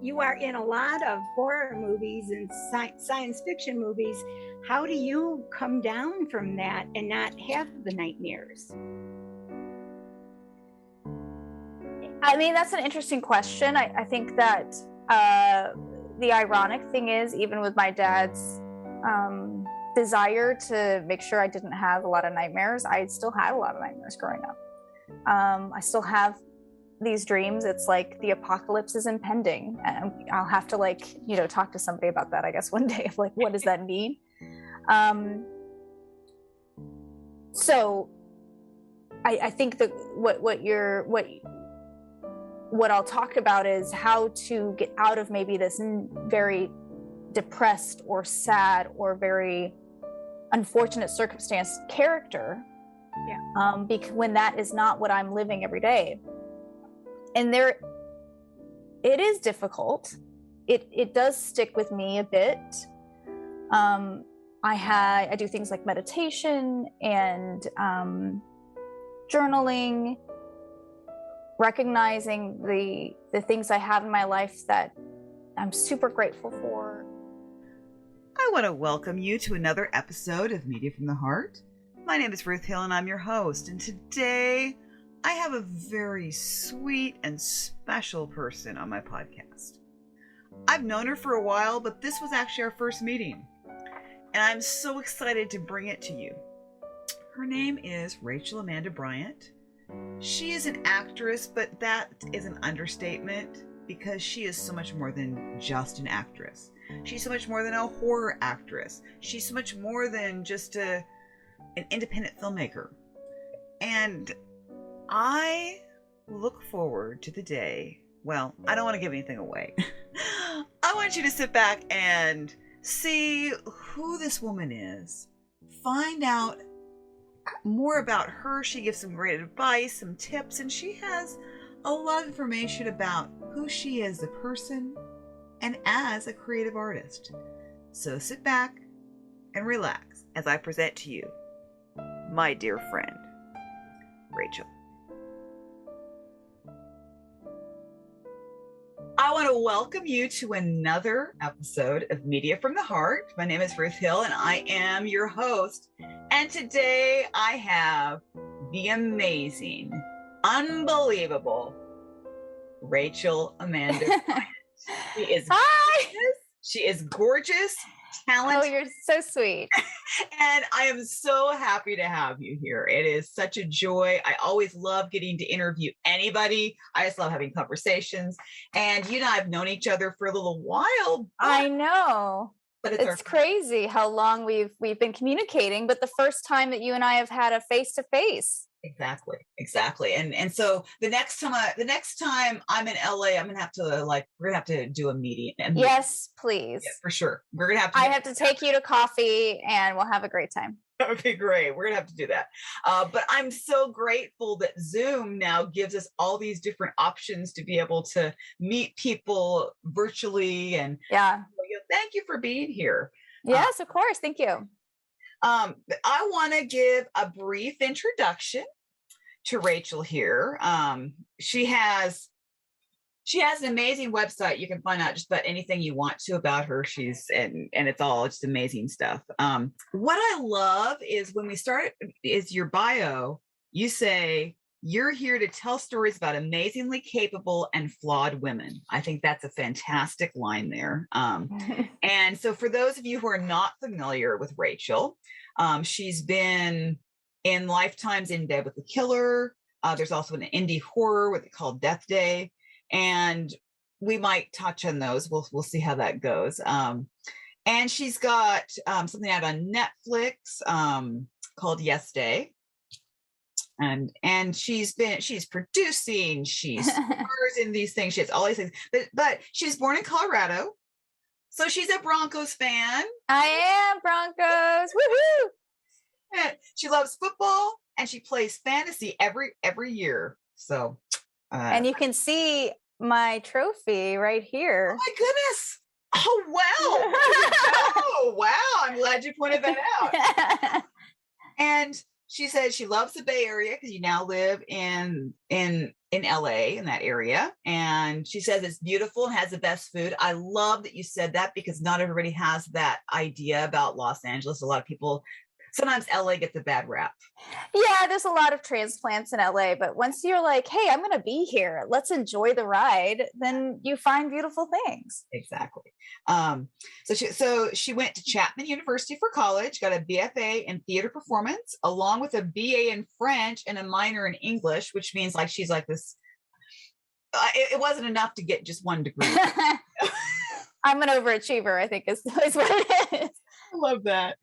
you are in a lot of horror movies and science fiction movies. How do you come down from that and not have the nightmares? I mean, that's an interesting question. I think that the ironic thing is, even with my dad's desire to make sure I didn't have a lot of nightmares, I still had a lot of nightmares growing up. I still have these dreams. It's like the apocalypse is impending. And I'll have to talk to somebody about that, I guess, one day, of like, what does that mean? So I think that what I'll talk about is how to get out of maybe this very depressed or sad or very unfortunate circumstance character. Yeah. Because when that is not what I'm living every day. And it is difficult. It does stick with me a bit. I do things like meditation and journaling, recognizing the things I have in my life that I'm super grateful for. I want to welcome you to another episode of Media from the Heart. My name is Ruth Hill and I'm your host. And today I have a very sweet and special person on my podcast. I've known her for a while, but this was actually our first meeting. And I'm so excited to bring it to you. Her name is Rachel Amanda Bryant. She is an actress, but that is an understatement because she is so much more than just an actress. She's so much more than a horror actress. She's so much more than just an independent filmmaker. And I look forward to the day. Well, I don't want to give anything away. I want you to sit back and see who this woman is. Find out more about her. She gives some great advice, some tips, and she has a lot of information about who she is as a person and as a creative artist. So sit back and relax as I present to you my dear friend, Rachel. I want to welcome you to another episode of Media from the Heart. My name is Ruth Hill and I am your host. And today I have the amazing, unbelievable Rachel Amanda Bryant. She is Hi! gorgeous. She is gorgeous, talented. Oh, you're so sweet. And I am so happy to have you here. It is such a joy. I always love getting to interview anybody. I just love having conversations. And you and I have known each other for a little while. I know. But it's crazy how long we've been communicating, but the first time that you and I have had a face-to-face. Exactly. And so the next time I'm in LA, we're gonna have to do a meeting. Yes, please. Yeah, for sure. I have to take you to coffee and we'll have a great time. That would be great. We're gonna have to do that. But I'm so grateful that Zoom now gives us all these different options to be able to meet people virtually. And thank you for being here. Yes, of course. Thank you. I want to give a brief introduction to Rachel here. She has an amazing website. You can find out just about anything you want to about her. And it's all just amazing stuff. What I love is when we start is your bio, you say you're here to tell stories about amazingly capable and flawed women. I think that's a fantastic line there. And so for those of you who are not familiar with Rachel, she's been in Lifetime's In Bed with the Killer. There's also an indie horror called Death Day. And we might touch on those. We'll see how that goes. And she's got something out on Netflix called Yes Day. And she's producing, she stars in these things, she has all these things, but she was born in Colorado, so she's a Broncos fan. I am Broncos. Woohoo! And she loves football and she plays fantasy every year. So and you can see my trophy right here. Oh my goodness. Oh wow. Oh wow, I'm glad you pointed that out. And she says she loves the Bay Area because you now live in in LA, in that area. And she says it's beautiful and has the best food. I love that you said that, because not everybody has that idea about Los Angeles. A lot of people, sometimes LA gets a bad rap. Yeah, there's a lot of transplants in LA, but once you're like, hey, I'm going to be here, let's enjoy the ride, then you find beautiful things. Exactly. So she went to Chapman University for college, got a BFA in theater performance, along with a BA in French and a minor in English, which means like she's like this. It wasn't enough to get just one degree. I'm an overachiever, I think is what it is. I love that.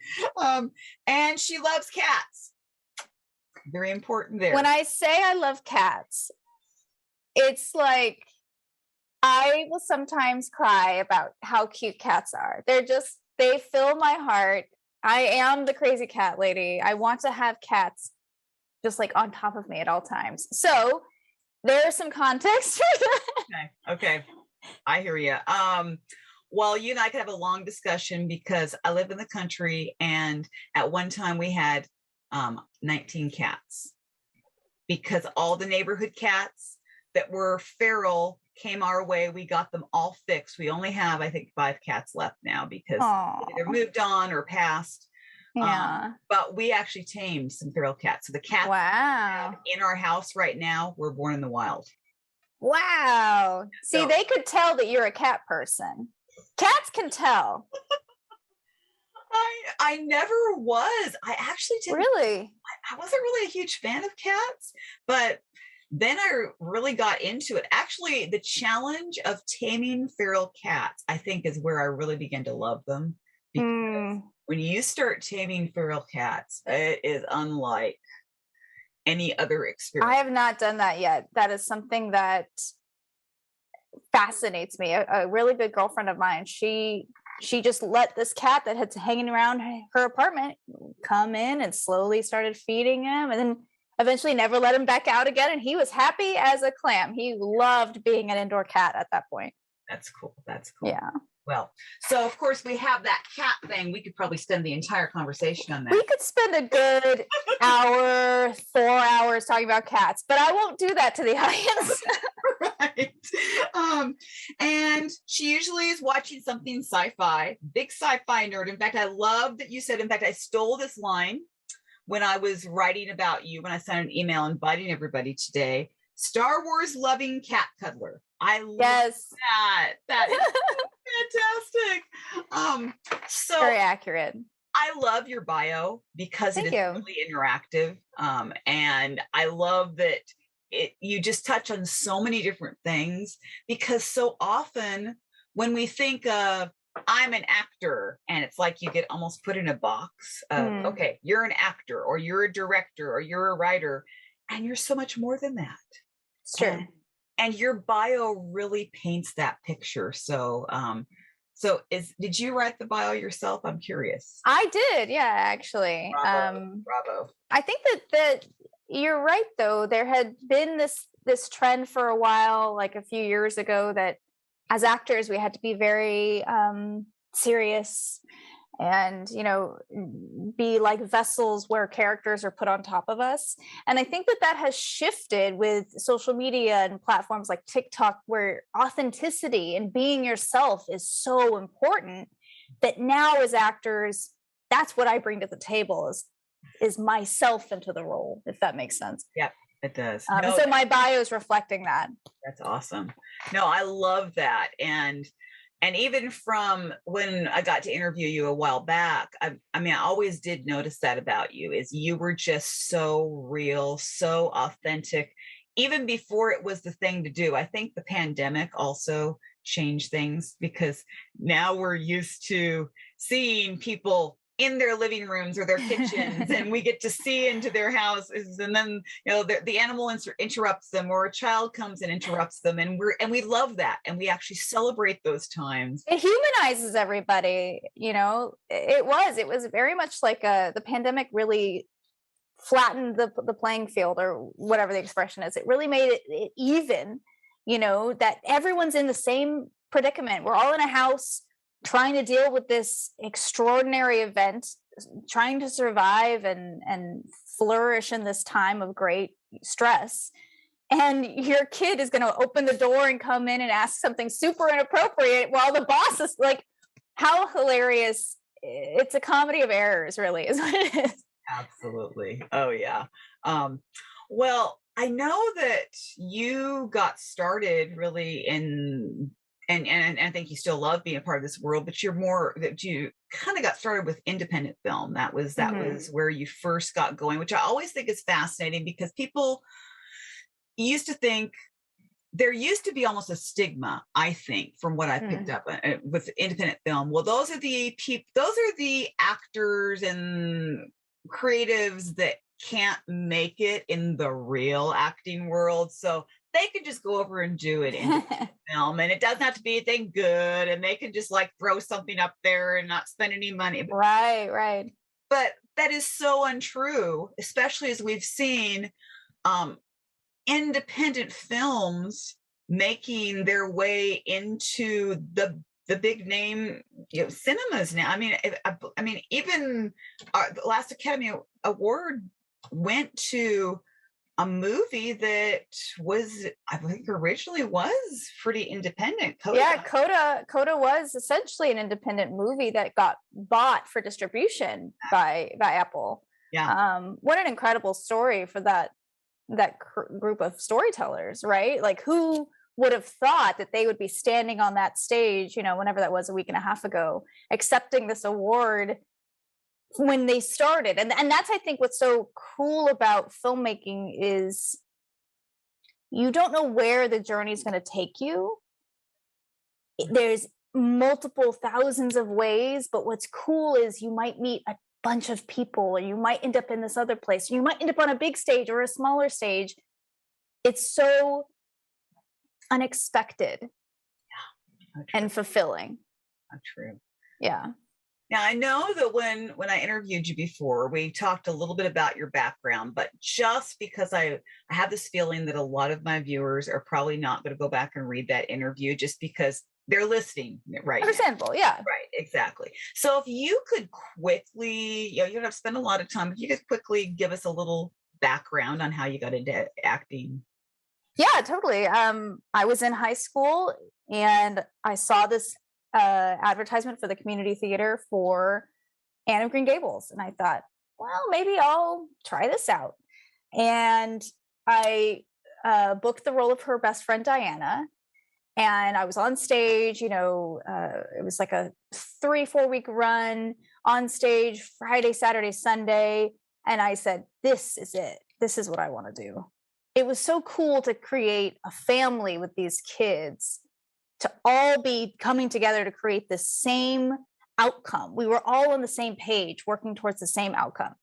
And she loves cats. Very important there. When I say I love cats, it's like I will sometimes cry about how cute cats are. They fill my heart. I am the crazy cat lady. I want to have cats just like on top of me at all times. So there's some context for that. Okay. I hear you. Well, you and I could have a long discussion, because I live in the country, and at one time we had 19 cats, because all the neighborhood cats that were feral came our way. We got them all fixed. We only have, I think, 5 cats left now, because either moved on or passed. Yeah. But we actually tamed some feral cats. So the cats in our house right now were born in the wild. Wow. See, they could tell that you're a cat person. Cats can tell. I never was. I actually didn't. Really? I wasn't really a huge fan of cats, but then I really got into it. Actually, the challenge of taming feral cats, I think, is where I really began to love them. Because when you start taming feral cats, it is unlike any other experience. I have not done that yet. That is something that fascinates me. A really good girlfriend of mine, she just let this cat that had hanging around her apartment come in and slowly started feeding him, and then eventually never let him back out again. And he was happy as a clam. He loved being an indoor cat at that point. That's cool. That's cool. Yeah. Well, so of course we have that cat thing. We could probably spend the entire conversation on that. We could spend a good hour, 4 hours talking about cats, but I won't do that to the audience. Right. And she usually is watching something sci-fi, big sci-fi nerd. In fact, I love that you said, in fact, I stole this line when I was writing about you, when I sent an email inviting everybody today. Star Wars loving cat cuddler. I love that. That is fantastic. So very accurate. I love your bio because it is really interactive. And I love that you just touch on so many different things, because so often when we think of I'm an actor, and it's like you get almost put in a box of, okay, you're an actor, or you're a director, or you're a writer, and you're so much more than that. Sure. And your bio really paints that picture. So, did you write the bio yourself? I'm curious. I did. Yeah, actually. Bravo. I think that you're right, though. There had been this trend for a while, like a few years ago, that as actors, we had to be very serious and, be like vessels where characters are put on top of us. And I think that has shifted with social media and platforms like TikTok, where authenticity and being yourself is so important, that now as actors, that's what I bring to the table is myself into the role, if that makes sense. Yep, it does. So my bio is reflecting that. That's awesome. No, I love that. And even from when I got to interview you a while back, I always did notice that about you, is you were just so real, so authentic, even before it was the thing to do. I think the pandemic also changed things, because now we're used to seeing people in their living rooms or their kitchens, and we get to see into their houses, and then the animal interrupts them, or a child comes and interrupts them, and we love that, and we actually celebrate those times. It humanizes everybody. It was very much like the pandemic really flattened the playing field, or whatever the expression is. It really made it even, that everyone's in the same predicament. We're all in a house trying to deal with this extraordinary event, trying to survive and flourish in this time of great stress. and your kid is going to open the door and come in and ask something super inappropriate while the boss is like, how hilarious. It's a comedy of errors, really, is what it is. Absolutely. Oh yeah. Well, I know that you got started really in and I think you still love being a part of this world, but you kind of got started with independent film. That was where you first got going, which I always think is fascinating because people used to think there used to be almost a stigma, I think, from what I picked up with independent film. Well, those are the actors and creatives that can't make it in the real acting world, so they can just go over and do it in film, and it doesn't have to be anything good, and they can just like throw something up there and not spend any money. Right. But that is so untrue, especially as we've seen independent films making their way into the big name cinemas now. I mean, even the last Academy Award went to a movie that was, I think, originally was pretty independent. Coda. Yeah, Coda was essentially an independent movie that got bought for distribution by Apple. Yeah. What an incredible story for that group of storytellers, right? Like, who would have thought that they would be standing on that stage, whenever that was, a week and a half ago, accepting this award when they started. And that's, I think, what's so cool about filmmaking is you don't know where the journey is going to take you. There's multiple thousands of ways, but what's cool is you might meet a bunch of people, or you might end up in this other place, you might end up on a big stage or a smaller stage. It's so unexpected and fulfilling. True. Yeah. Now, I know that when I interviewed you before, we talked a little bit about your background, but just because I have this feeling that a lot of my viewers are probably not going to go back and read that interview just because they're listening right Understandable, yeah. Right, exactly. So if you could quickly, you don't have to spend a lot of time, if you could quickly give us a little background on how you got into acting. Yeah, totally. I was in high school and I saw this advertisement for the community theater for Anne of Green Gables. And I thought, well, maybe I'll try this out. And I booked the role of her best friend, Diana. And I was on stage, it was like a 3-4 week run on stage, Friday, Saturday, Sunday. And I said, this is it. This is what I want to do. It was so cool to create a family with these kids, to all be coming together to create the same outcome. We were all on the same page, working towards the same outcome.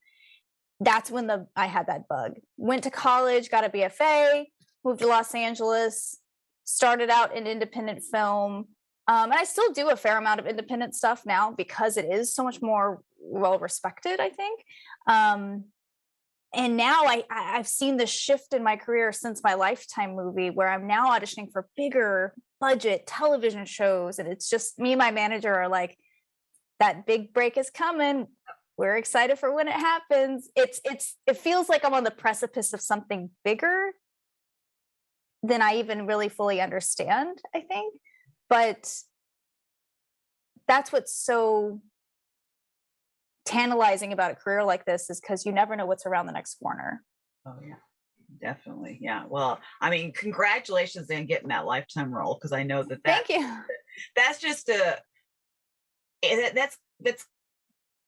That's when I had that bug. Went to college, got a BFA, moved to Los Angeles, started out in independent film. And I still do a fair amount of independent stuff now because it is so much more well respected, I think. And now I've seen the shift in my career since my Lifetime movie, where I'm now auditioning for bigger budget television shows. And it's just me and my manager are like, that big break is coming. We're excited for when it happens. It feels like I'm on the precipice of something bigger than I even really fully understand, I think. But that's what's so tantalizing about a career like this, is because you never know what's around the next corner. Oh yeah, definitely. Yeah. Well, I mean, congratulations on getting that Lifetime role, because I know that Thank you. That's just that's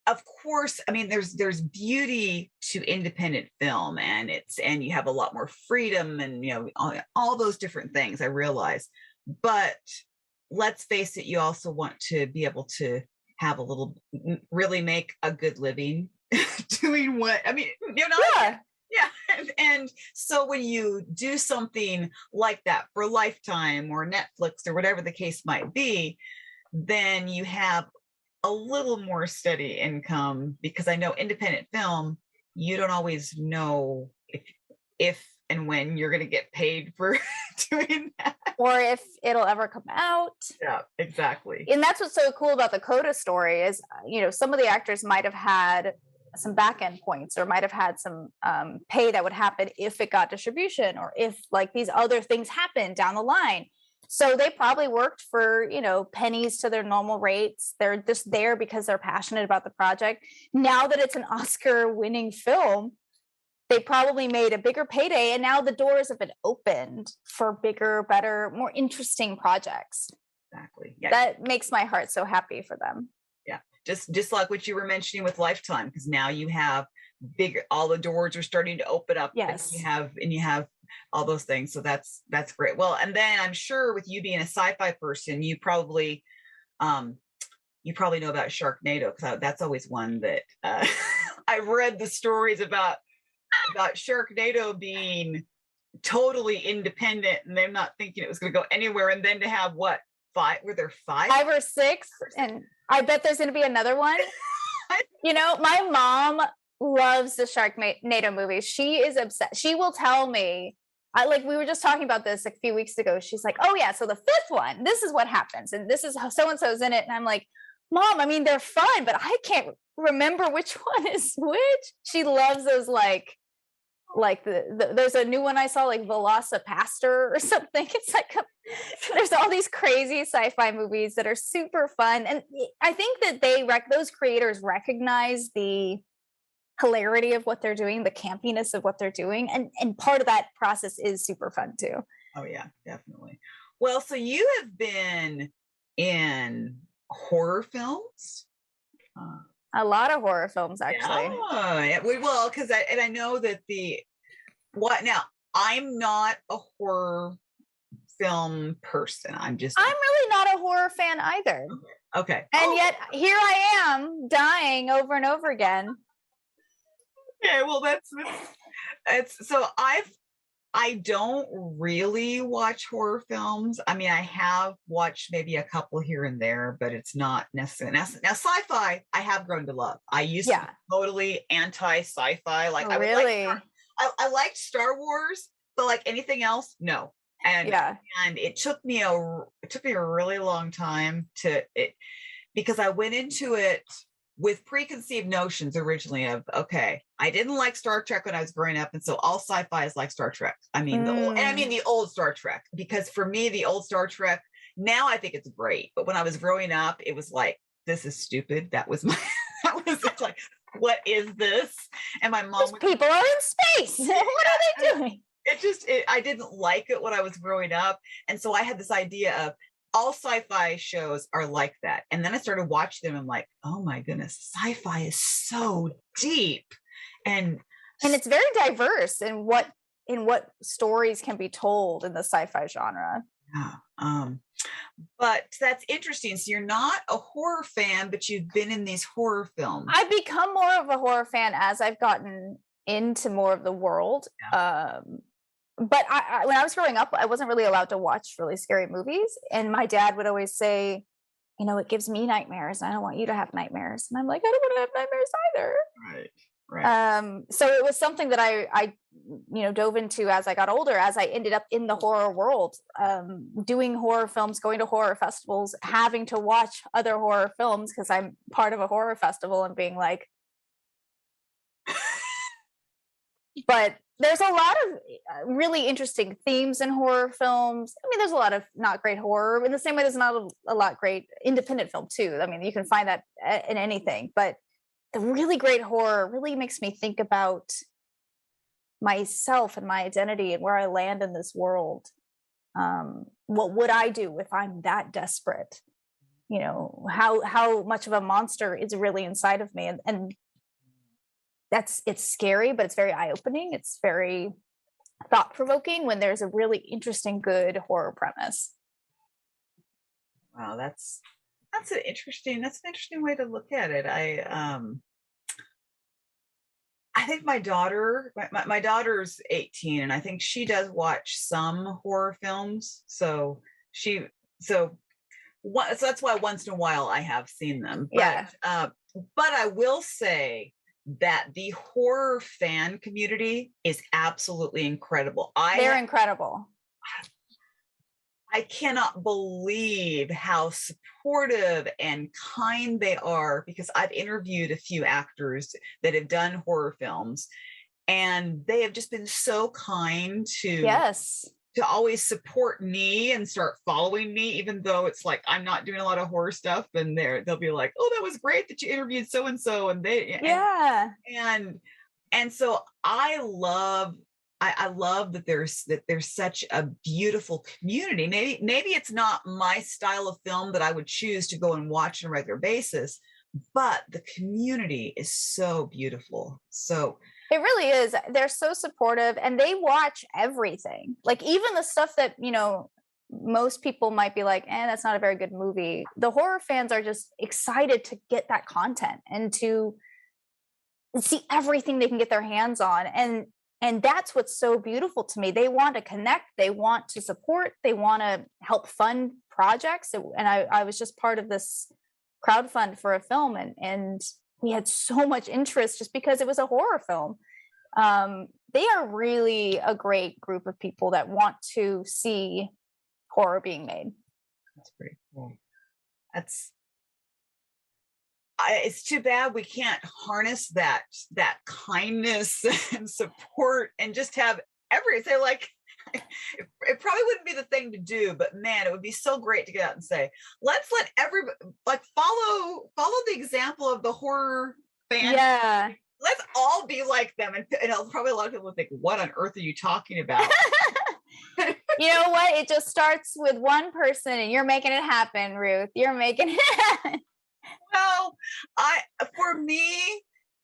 of course, I mean, there's beauty to independent film, and you have a lot more freedom, and all those different things, I realize. But let's face it, you also want to be able to have really make a good living doing what, I mean, Yeah. Yeah. And so when you do something like that for Lifetime or Netflix or whatever the case might be, then you have a little more steady income, because I know independent film, you don't always know if and when you're going to get paid for doing that, or if it'll ever come out. Yeah, exactly. And that's what's so cool about the Coda story is, some of the actors might have had some back end points, or might have had some pay that would happen if it got distribution, or if like these other things happen down the line. So they probably worked for, pennies to their normal rates. They're just there because they're passionate about the project. Now that it's an Oscar winning film, they probably made a bigger payday, and now the doors have been opened for bigger, better, more interesting projects. Exactly. Yeah. That makes my heart so happy for them. Yeah. Just like what you were mentioning with Lifetime, because now you have all the doors are starting to open up. Yes. And you have all those things. So that's great. Well, and then I'm sure with you being a sci-fi person, you probably know about Sharknado, because that's always one that I've read the stories about Sharknado being totally independent, and they're not thinking it was going to go anywhere. And then to have what, 5? Were there 5? 5 or 6? And I bet there's going to be another one. My mom loves the Sharknado movies. She is obsessed. She will tell me, we were just talking about this a few weeks ago. She's like, oh yeah, so the 5th one, this is what happens, and this is how so-and-so's in it. And I'm like, Mom, I mean, they're fun, but I can't remember which one is which. She loves those, there's a new one I saw, like Velocipaster or something. It's like there's all these crazy sci-fi movies that are super fun, and I think that those creators recognize the hilarity of what they're doing, the campiness of what they're doing, and part of that process is super fun too. Oh yeah, definitely. Well, so you have been in horror films. A lot of horror films, actually. Yeah, well, because I know that now I'm not a horror film person. I'm really not a horror fan either. Okay. And yet here I am dying over and over again. Okay, well it's so I don't really watch horror films. I mean, I have watched maybe a couple here and there, but it's not necessary. Now sci-fi, I have grown to love. I used to be totally anti-sci-fi. Really? I liked Star Wars, but like anything else, no. And it took me a really long time because I went into it with preconceived notions originally of, okay, I didn't like Star Trek when I was growing up, and so all sci-fi is like Star Trek. I mean, the old Star Trek, because for me, the old Star Trek, now I think it's great, but when I was growing up, it was like, this is stupid. That was like, what is this? And my mom, people are in space. What are they doing? I didn't like it when I was growing up, and so I had this idea of, all sci-fi shows are like that. And then I started watching them. I'm like, oh my goodness, sci-fi is so deep. And it's very diverse in what stories can be told in the sci-fi genre. Yeah. But that's interesting. So you're not a horror fan, but you've been in these horror films. I've become more of a horror fan as I've gotten into more of the world. Yeah. But when I was growing up, I wasn't really allowed to watch really scary movies. And my dad would always say, it gives me nightmares. I don't want you to have nightmares. And I'm like, I don't want to have nightmares either. Right. So it was something that I dove into as I got older, as I ended up in the horror world, doing horror films, going to horror festivals, having to watch other horror films because I'm part of a horror festival, and being like, but there's a lot of really interesting themes in horror films. I mean, there's a lot of not great horror in the same way there's not a lot great independent film too. I mean, you can find that in anything, but the really great horror really makes me think about myself and my identity and where I land in this world. What would I do if I'm that desperate? How much of a monster is really inside of me, and it's scary, but it's very eye-opening. It's very thought-provoking when there's a really interesting, good horror premise. Wow, that's an interesting way to look at it. I think my daughter's 18, and I think she does watch some horror films. So that's why once in a while I have seen them. But, but I will say that the horror fan community is absolutely incredible. They're incredible. I cannot believe how supportive and kind they are, because I've interviewed a few actors that have done horror films, and they have just been so kind Yes. to always support me and start following me, even though it's like I'm not doing a lot of horror stuff, and they'll be like, "Oh, that was great that you interviewed so and so," and they Yeah. and so I love that there's such a beautiful community. Maybe it's not my style of film that I would choose to go and watch on a regular basis, but the community is so beautiful. So it really is. They're so supportive, and they watch everything. Like, even the stuff that, most people might be like, that's not a very good movie. The horror fans are just excited to get that content and to see everything they can get their hands on. And that's what's so beautiful to me. They want to connect, they want to support, they want to help fund projects. And I was just part of this crowdfund for a film, and we had so much interest just because it was a horror film. They are really a great group of people that want to see horror being made. That's pretty cool. It's too bad we can't harness that kindness and support and just have everything. Like, it probably wouldn't be the thing to do, but man, it would be so great to get out and say, let's let everybody follow the example of the horror fans. Yeah. Let's all be like them. And probably a lot of people would think, what on earth are you talking about? You know what? It just starts with one person, and you're making it happen, Ruth. You're making it happen. Well, for me,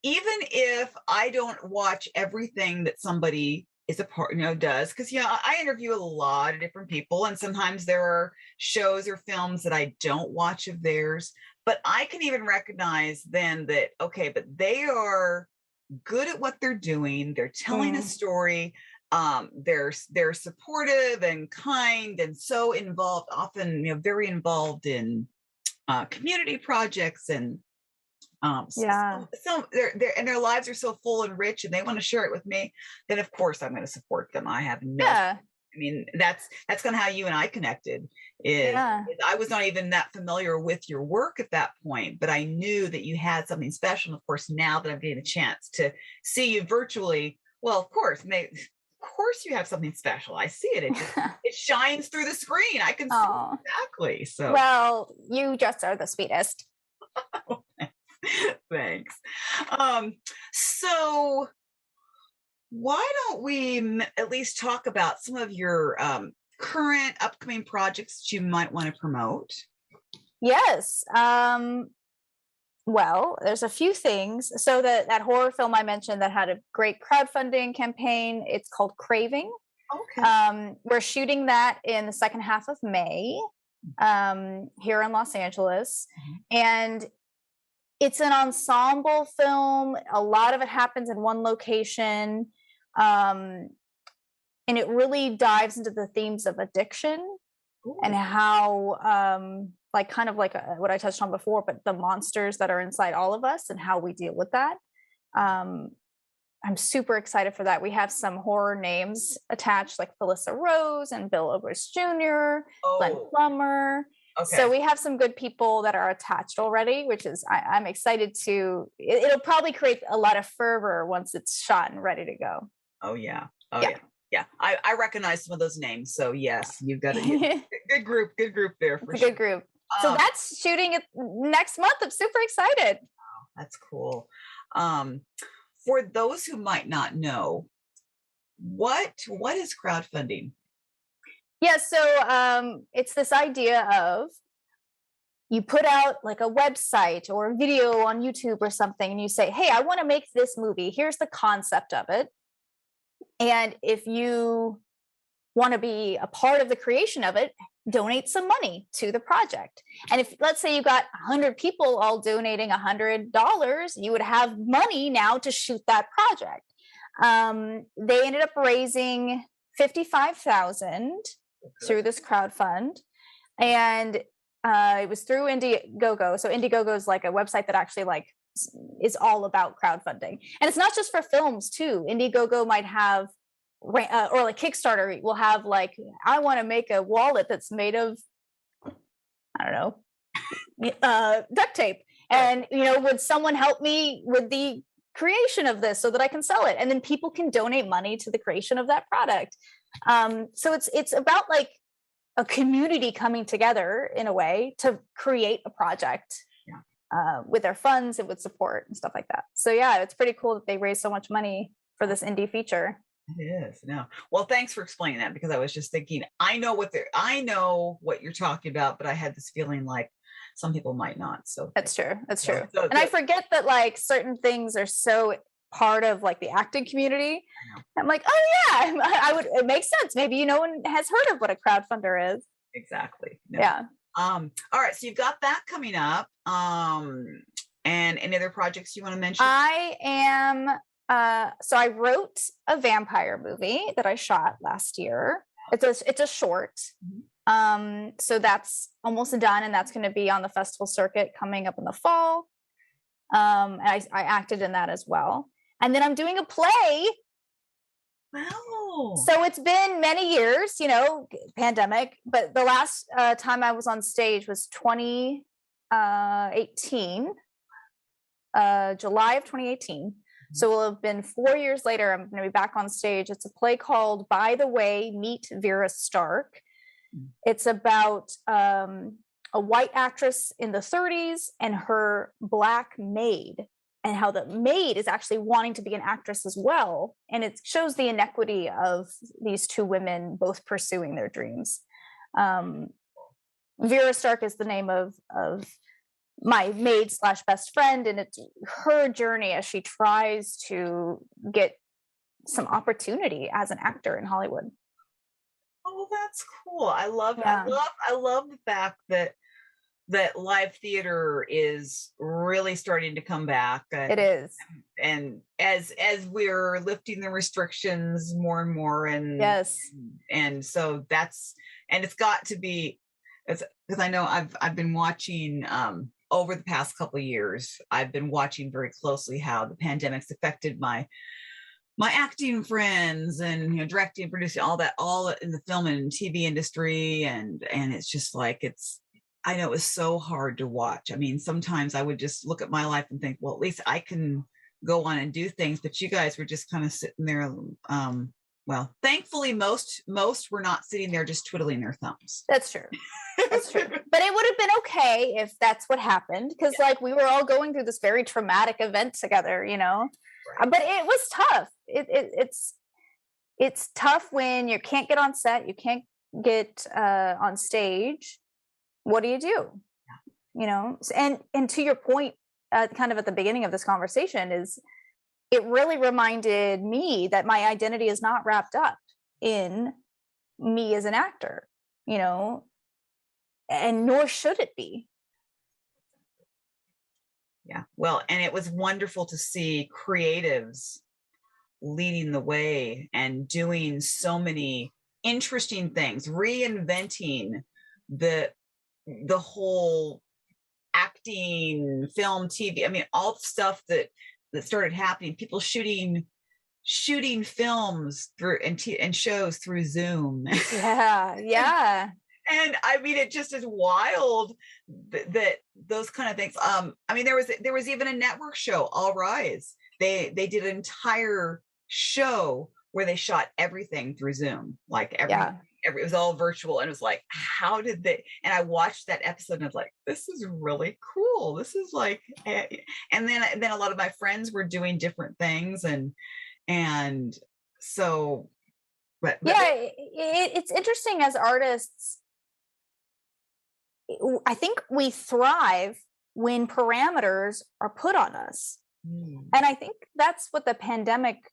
even if I don't watch everything that somebody is a part, does, because I interview a lot of different people, and sometimes there are shows or films that I don't watch of theirs, but I can even recognize then that, okay, but they are good at what they're doing. They're telling a story. They're supportive and kind and so involved, often, very involved in community projects, and so they're and their lives are so full and rich, and they want to share it with me. Then of course I'm going to support them. I have no. Yeah. I mean, that's kind of how you and I connected. I was not even that familiar with your work at that point, but I knew that you had something special. And of course, now that I'm getting a chance to see you virtually, well, of course you have something special. I see it. It shines through the screen. I can see it exactly. So, well, you just are the sweetest. Thanks. So why don't we at least talk about some of your current upcoming projects that you might want to promote? Yes. Well, there's a few things. So that horror film I mentioned that had a great crowdfunding campaign, it's called Craving. Okay. We're shooting that in the second half of May here in Los Angeles. And it's an ensemble film. A lot of it happens in one location. And it really dives into the themes of addiction. Ooh. And how what I touched on before, but the monsters that are inside all of us and how we deal with that. I'm super excited for that. We have some horror names attached, like Felissa Rose and Bill Oberst Jr., Glenn Plummer. Okay. So we have some good people that are attached already, which is I'm excited to. It'll probably create a lot of fervor once it's shot and ready to go. Oh yeah. Yeah. I recognize some of those names. So yes, you've got a good group there for sure. Good group. So that's shooting it next month. I'm super excited. Wow, that's cool. For those who might not know, what is crowdfunding? Yeah, so it's this idea of you put out like a website or a video on YouTube or something, and you say, hey, I want to make this movie. Here's the concept of it. And if you want to be a part of the creation of it, donate some money to the project. And if, let's say, you got 100 people all donating $100, you would have money now to shoot that project. They ended up raising $55,000 through this crowdfund, and it was through Indiegogo. So Indiegogo is like a website that actually is all about crowdfunding, and it's not just for films too. Indiegogo might have or like Kickstarter will have like, I want to make a wallet that's made of, I don't know, duct tape. And, would someone help me with the creation of this so that I can sell it? And then people can donate money to the creation of that product. So it's about like a community coming together in a way to create a project with their funds and with support and stuff like that. So yeah, it's pretty cool that they raised so much money for this indie feature. It is. No. Well, thanks for explaining that, because I was just thinking, I know what you're talking about, but I had this feeling like some people might not. So that's true. That's true. So, and I forget that like certain things are so part of like the acting community. I'm like, oh yeah, it makes sense. Maybe no one has heard of what a crowdfunder is. Exactly. No. Yeah. All right. So you've got that coming up. And any other projects you want to mention? I am. So I wrote a vampire movie that I shot last year. It's a short. Mm-hmm. So that's almost done, and that's going to be on the festival circuit coming up in the fall. And I acted in that as well. And then I'm doing a play. Wow. So it's been many years, pandemic, but the last time I was on stage was 2018, July of 2018. So it'll have been 4 years later. I'm going to be back on stage. It's a play called By the Way, Meet Vera Stark. It's about a white actress in the 30s and her Black maid, and how the maid is actually wanting to be an actress as well. And it shows the inequity of these two women both pursuing their dreams. Vera Stark is the name of my maid / best friend, and it's her journey as she tries to get some opportunity as an actor in Hollywood. Oh, that's cool. I love the fact that live theater is really starting to come back. It is. And as we're lifting the restrictions more and more, and yes. And so it's got to be, because I know I've been watching over the past couple of years, I've been watching very closely how the pandemic's affected my acting friends, and directing, producing, all in the film and TV industry, and it's just like, I know it was so hard to watch. I mean, sometimes I would just look at my life and think, well, at least I can go on and do things, but you guys were just kind of sitting there. Well, thankfully, most were not sitting there just twiddling their thumbs. That's true. That's true. But it would have been okay if that's what happened, because like we were all going through this very traumatic event together, Right. But it was tough. It's tough when you can't get on set, you can't get on stage. What do you do? And to your point, kind of at the beginning of this conversation, is it really reminded me that my identity is not wrapped up in me as an actor, and nor should it be. Yeah. Well, and it was wonderful to see creatives leading the way and doing so many interesting things, reinventing the whole acting, film, TV. I mean, all the stuff that started happening, people shooting films through and shows through Zoom. Yeah. And I mean, it just is wild that those kind of things. I mean, there was even a network show, All Rise. They did an entire show where they shot everything through Zoom, like it was all virtual, and it was like, how did they? And I watched that episode, and I was like, this is really cool. This is like, and then a lot of my friends were doing different things, and so, but it's interesting as artists. I think we thrive when parameters are put on us. And I think that's what the pandemic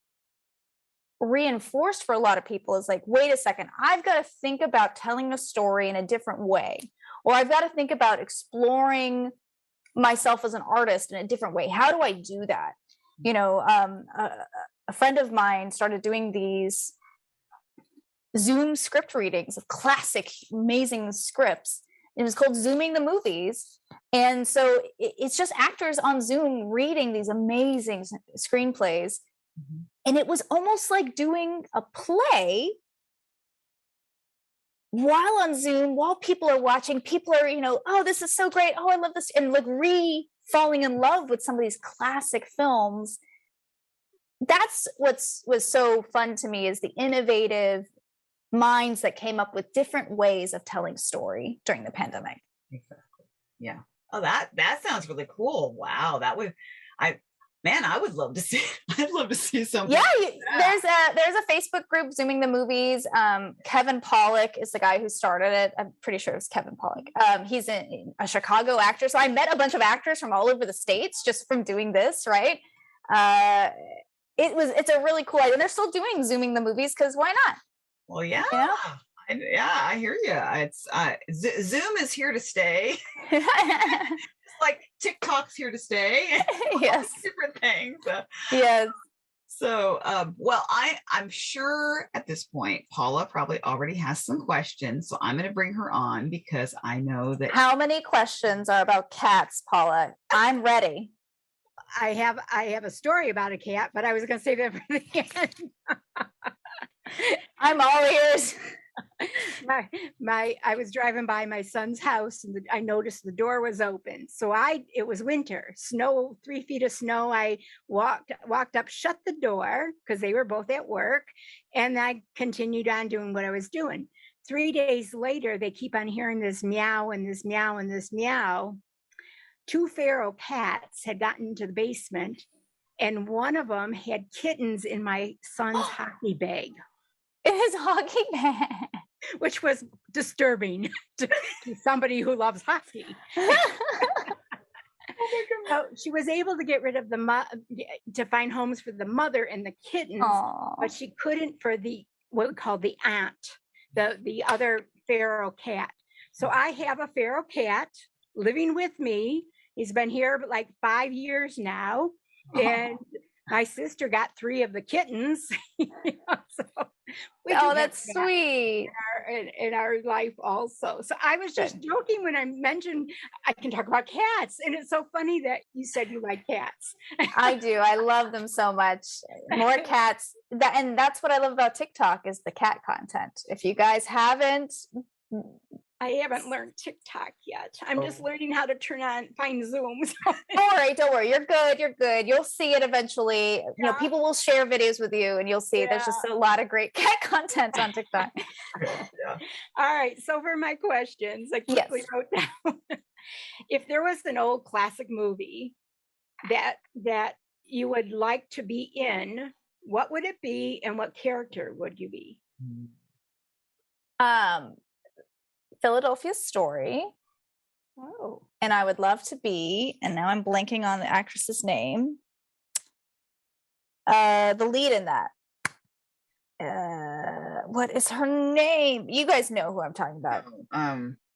reinforced for a lot of people, is like, wait a second, I've got to think about telling a story in a different way, or I've got to think about exploring myself as an artist in a different way. How do I do that? A friend of mine started doing these Zoom script readings of classic, amazing scripts. It was called Zooming the Movies. And so it's just actors on Zoom reading these amazing screenplays And it was almost like doing a play while on Zoom, while people are watching. People are, oh, this is so great. Oh, I love this. And like falling in love with some of these classic films. That's was so fun to me, is the innovative minds that came up with different ways of telling story during the pandemic. Exactly. Yeah. Oh, that sounds really cool. Wow. I would love to see. I'd love to see something. Yeah, there's a Facebook group, Zooming the Movies. Kevin Pollak is the guy who started it. I'm pretty sure it's Kevin Pollak. He's a Chicago actor, so I met a bunch of actors from all over the states just from doing this. Right? It's a really cool idea. And they're still doing Zooming the Movies because why not? Well, yeah. I hear you. It's Zoom is here to stay. It's like TikTok's here to stay. Yes. Different things. Yes. So, well, I'm sure at this point, Paula probably already has some questions. So I'm going to bring her on because I know that. How many questions are about cats, Paula? I'm ready. I have a story about a cat, but I was going to save that for the end. I'm all ears. I was driving by my son's house and I noticed the door was open. So it was winter, snow, 3 feet of snow. I walked up, shut the door because they were both at work. And I continued on doing what I was doing. 3 days later, they keep on hearing this meow and this meow and this meow. 2 feral cats had gotten into the basement, and one of them had kittens in my son's hockey bag. In his hockey bag, which was disturbing to somebody who loves hockey. So she was able to get rid of to find homes for the mother and the kittens, but she couldn't for what we call the aunt, the other feral cat. So I have a feral cat living with me. He's been here like 5 years now, and my sister got 3 of the kittens. That's sweet. In our life also. So I was just joking when I mentioned I can talk about cats. And it's so funny that you said you like cats. I do. I love them so much. More cats. And that's what I love about TikTok is the cat content. If you guys haven't. I haven't learned TikTok yet. I'm just learning how to find Zoom. Don't worry. You're good. You'll see it eventually. Yeah. People will share videos with you and you'll see there's just a lot of great cat content on TikTok. Yeah. All right. So for my questions, I quickly wrote down. If there was an old classic movie that you would like to be in, what would it be and what character would you be? Philadelphia Story. Oh. And I would love to be, and now I'm blanking on the actress's name. The lead in that. What is her name? You guys know who I'm talking about.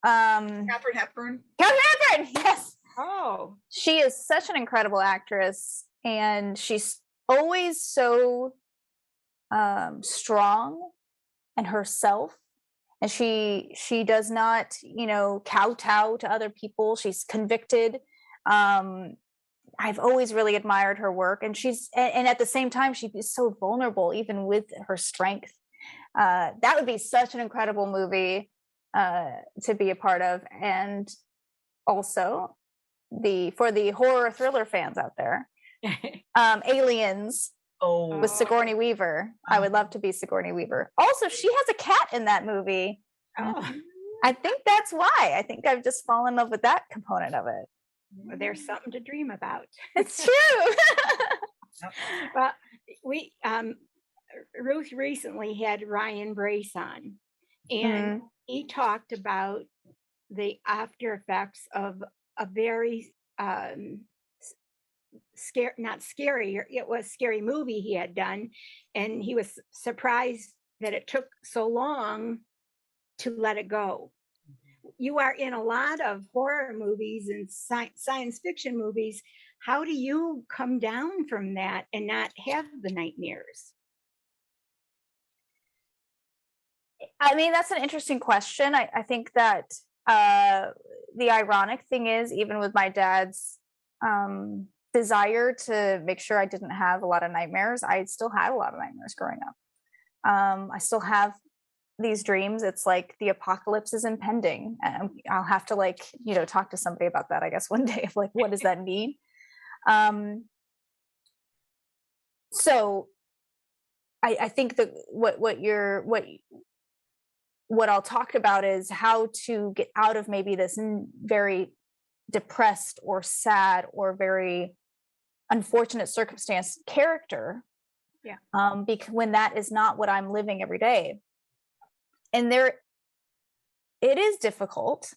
Katharine Hepburn. Katharine Hepburn, yes. Oh. She is such an incredible actress, and she's always so strong and herself. And she does not, kowtow to other people. She's convicted. I've always really admired her work, and and at the same time, she's so vulnerable, even with her strength. That would be such an incredible movie to be a part of, and also for the horror thriller fans out there, Aliens. With Sigourney Weaver. I would love to be Sigourney Weaver. Also, she has a cat in that movie. I think that's why. I think I've just fallen in love with that component of it. Well, there's something to dream about. It's true. Well, Ruth recently had Ryan Brace on, and he talked about the after effects of a very it was scary movie he had done, and he was surprised that it took so long to let it go. You are in a lot of horror movies and science fiction movies. How do you come down from that and not have the nightmares? I mean, that's an interesting question. I think that the ironic thing is, even with my dad's desire to make sure I didn't have a lot of nightmares. I still had a lot of nightmares growing up. I still have these dreams. It's like the apocalypse is impending. I'll have to like, talk to somebody about that, I guess, one day of like, what does that mean? So I think that what I'll talk about is how to get out of maybe this very depressed or sad or very unfortunate circumstance character. Yeah. Because when that is not what I'm living every day. And it is difficult.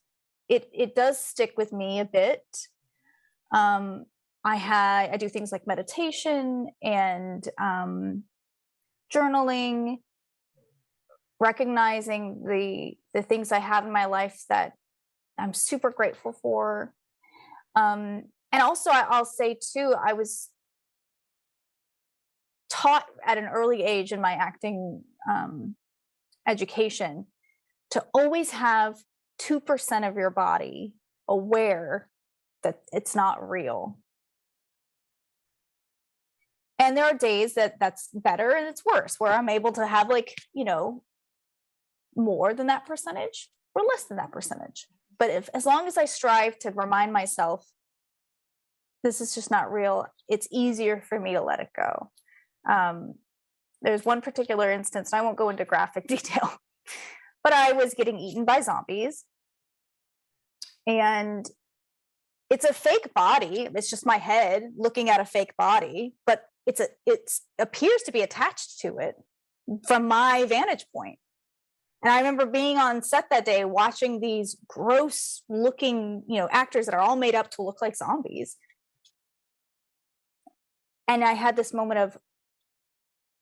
It does stick with me a bit. I do things like meditation and journaling, recognizing the things I have in my life that I'm super grateful for. And also I'll say too, I was taught at an early age in my acting education to always have 2% of your body aware that it's not real. And there are days that's better and it's worse, where I'm able to have like, more than that percentage or less than that percentage. But as long as I strive to remind myself, this is just not real, it's easier for me to let it go. There's one particular instance, and I won't go into graphic detail, but I was getting eaten by zombies. And it's a fake body. It's just my head looking at a fake body, but it appears to be attached to it from my vantage point. And I remember being on set that day, watching these gross looking, actors that are all made up to look like zombies. And I had this moment of,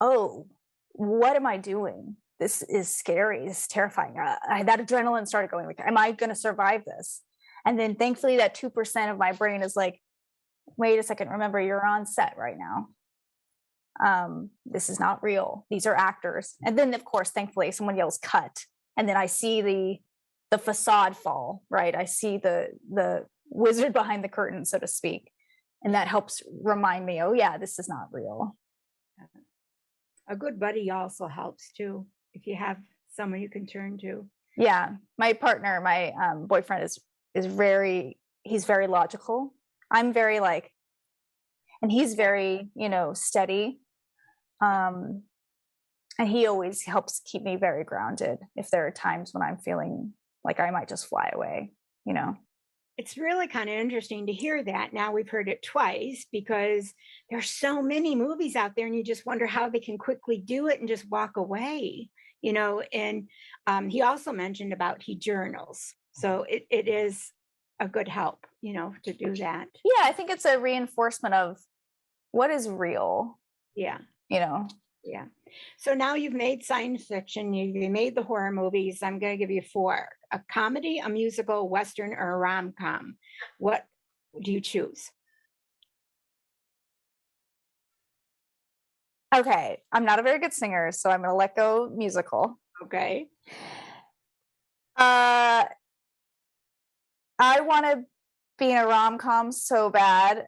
oh, what am I doing? This is scary. This is terrifying. That adrenaline started going like, am I going to survive this? And then thankfully that 2% of my brain is like, wait a second, remember you're on set right now. This is not real. These are actors. And then of course, thankfully someone yells cut. And then I see the facade fall, right? I see the wizard behind the curtain, so to speak. And that helps remind me, oh yeah, this is not real. A good buddy also helps too, if you have someone you can turn to. Yeah. My partner, my boyfriend he's very logical. I'm very and he's very, steady. And he always helps keep me very grounded if there are times when I'm feeling like I might just fly away, It's really kind of interesting to hear that. Now we've heard it twice because there's so many movies out there and you just wonder how they can quickly do it and just walk away, and he also mentioned about he journals. So it is a good help, to do that. Yeah, I think it's a reinforcement of what is real. Yeah. Yeah. So now you've made science fiction, you made the horror movies. I'm going to give you 4: a comedy, a musical, Western, or a rom-com. What do you choose? Okay. I'm not a very good singer, so I'm going to let go musical. Okay. I want to be in a rom-com so bad.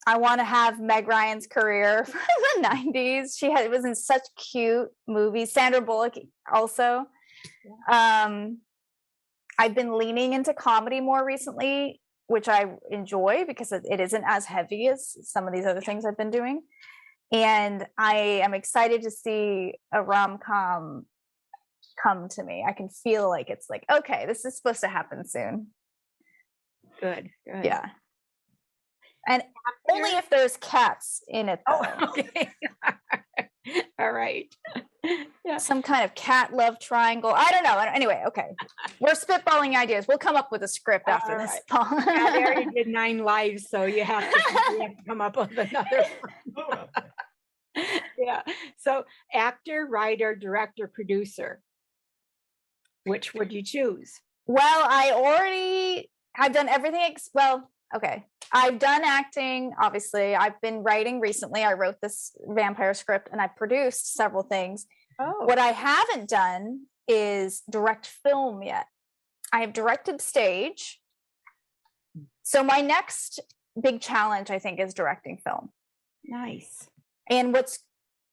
I want to have Meg Ryan's career from the 90s. It was in such cute movies. Sandra Bullock also. I've been leaning into comedy more recently, which I enjoy because it isn't as heavy as some of these other things I've been doing. And I am excited to see a rom-com come to me. I can feel like it's like, okay, this is supposed to happen soon. Good. Yeah. And only if there's cats in it, though. Oh, okay. All right. Yeah. Some kind of cat love triangle. I don't know. Anyway, okay. We're spitballing ideas. We'll come up with a script after this. Yeah, they already did 9 lives, so you have to come up with another one. Yeah. So actor, writer, director, producer. Which would you choose? Well, I've done everything. Okay. I've done acting, obviously. I've been writing recently. I wrote this vampire script and I produced several things. Oh. What I haven't done is direct film yet. I have directed stage. So my next big challenge, I think, is directing film. Nice. And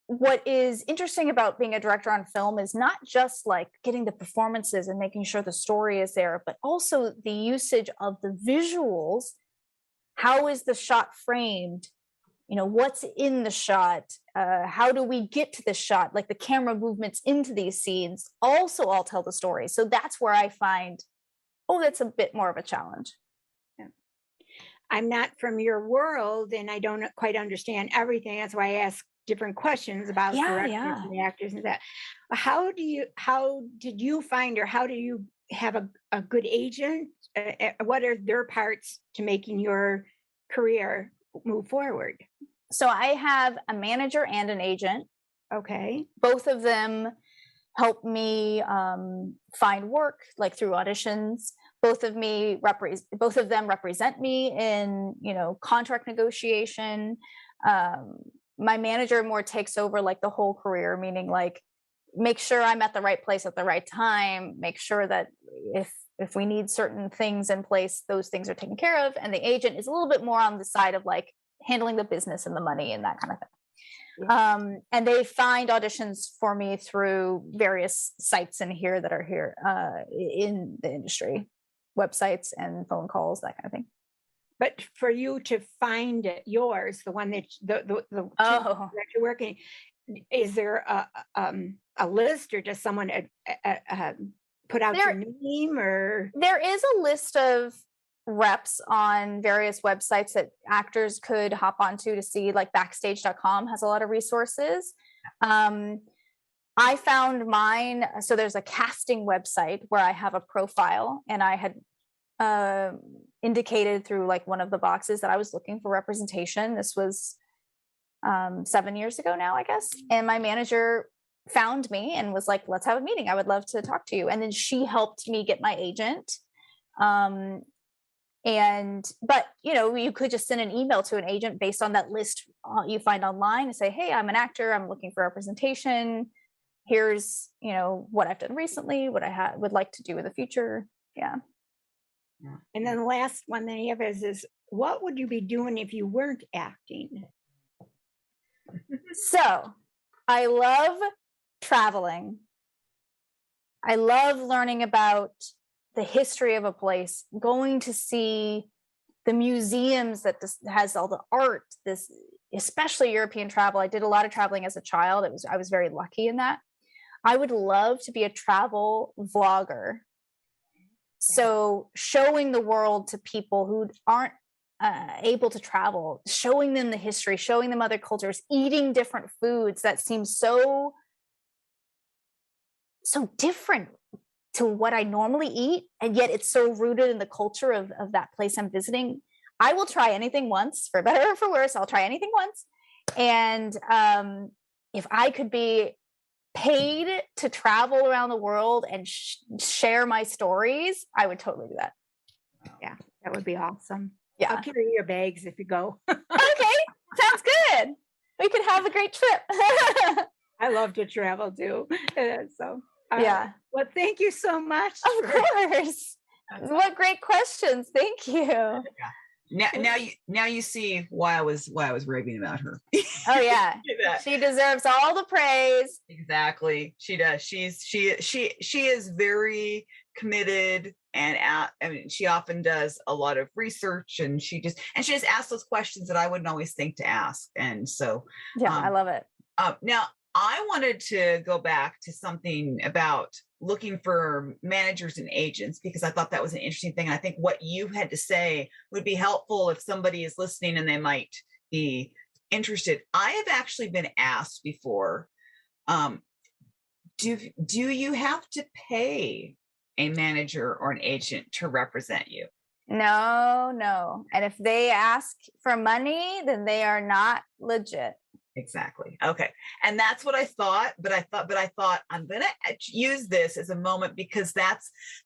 what is interesting about being a director on film is not just like getting the performances and making sure the story is there, but also the usage of the visuals. How is the shot framed? What's in the shot? How do we get to the shot? Like the camera movements into these scenes also all tell the story. So that's where I find, that's a bit more of a challenge. Yeah. I'm not from your world and I don't quite understand everything. That's why I ask different questions about directors and actors and that. How did you find, or how do you have a good agent? What are their parts to making your career move forward? So I have a manager and an agent. Okay. Both of them help me find work, like through auditions. Both of them represent me in, contract negotiation. My manager more takes over like the whole career, meaning like make sure I'm at the right place at the right time, make sure that if we need certain things in place, those things are taken care of. And the agent is a little bit more on the side of like handling the business and the money and that kind of thing. Yeah. And they find auditions for me through various sites in here that are here in the industry, websites and phone calls, that kind of thing. But for you to find yours, the one that that you're working, is there a list, or does someone put out your name? Or there is a list of reps on various websites that actors could hop onto to see, like backstage.com has a lot of resources. I found mine. So there's a casting website where I have a profile, and I had indicated through like one of the boxes that I was looking for representation. This was 7 years ago now, I guess. And my manager found me and was like, let's have a meeting. I would love to talk to you. And then she helped me get my agent. But you could just send an email to an agent based on that list you find online and say, hey, I'm an actor. I'm looking for representation. Here's, what I've done recently, what I would like to do in the future. Yeah. And then the last one that I have is what would you be doing if you weren't acting? So I love traveling. I love learning about the history of a place, going to see the museums that has all the art, especially European travel. I did a lot of traveling as a child. I was very lucky in that. I would love to be a travel vlogger. So showing the world to people who aren't able to travel, showing them the history, showing them other cultures, eating different foods that seem so different to what I normally eat, and yet it's so rooted in the culture of that place I'm visiting. I will try anything once, for better or for worse. I'll try anything once. And if I could be paid to travel around the world and share my stories, I would totally do that. Yeah, that would be awesome. Yeah. I'll carry your bags if you go. Okay, sounds good. We could have a great trip. I love to travel too. Yeah. Well, thank you so much. Of course. What great questions. Thank you. Now you see why I was raving about her. Oh yeah. She deserves all the praise. Exactly. She does. She is very committed, and she often does a lot of research, and she just asks those questions that I wouldn't always think to ask. And so I love it. Now I wanted to go back to something about looking for managers and agents, because I thought that was an interesting thing. And I think what you had to say would be helpful if somebody is listening and they might be interested. I have actually been asked before, do you have to pay a manager or an agent to represent you? No. And if they ask for money, then they are not legit. Exactly. Okay. And that's what I thought, but I thought I'm going to use this as a moment, because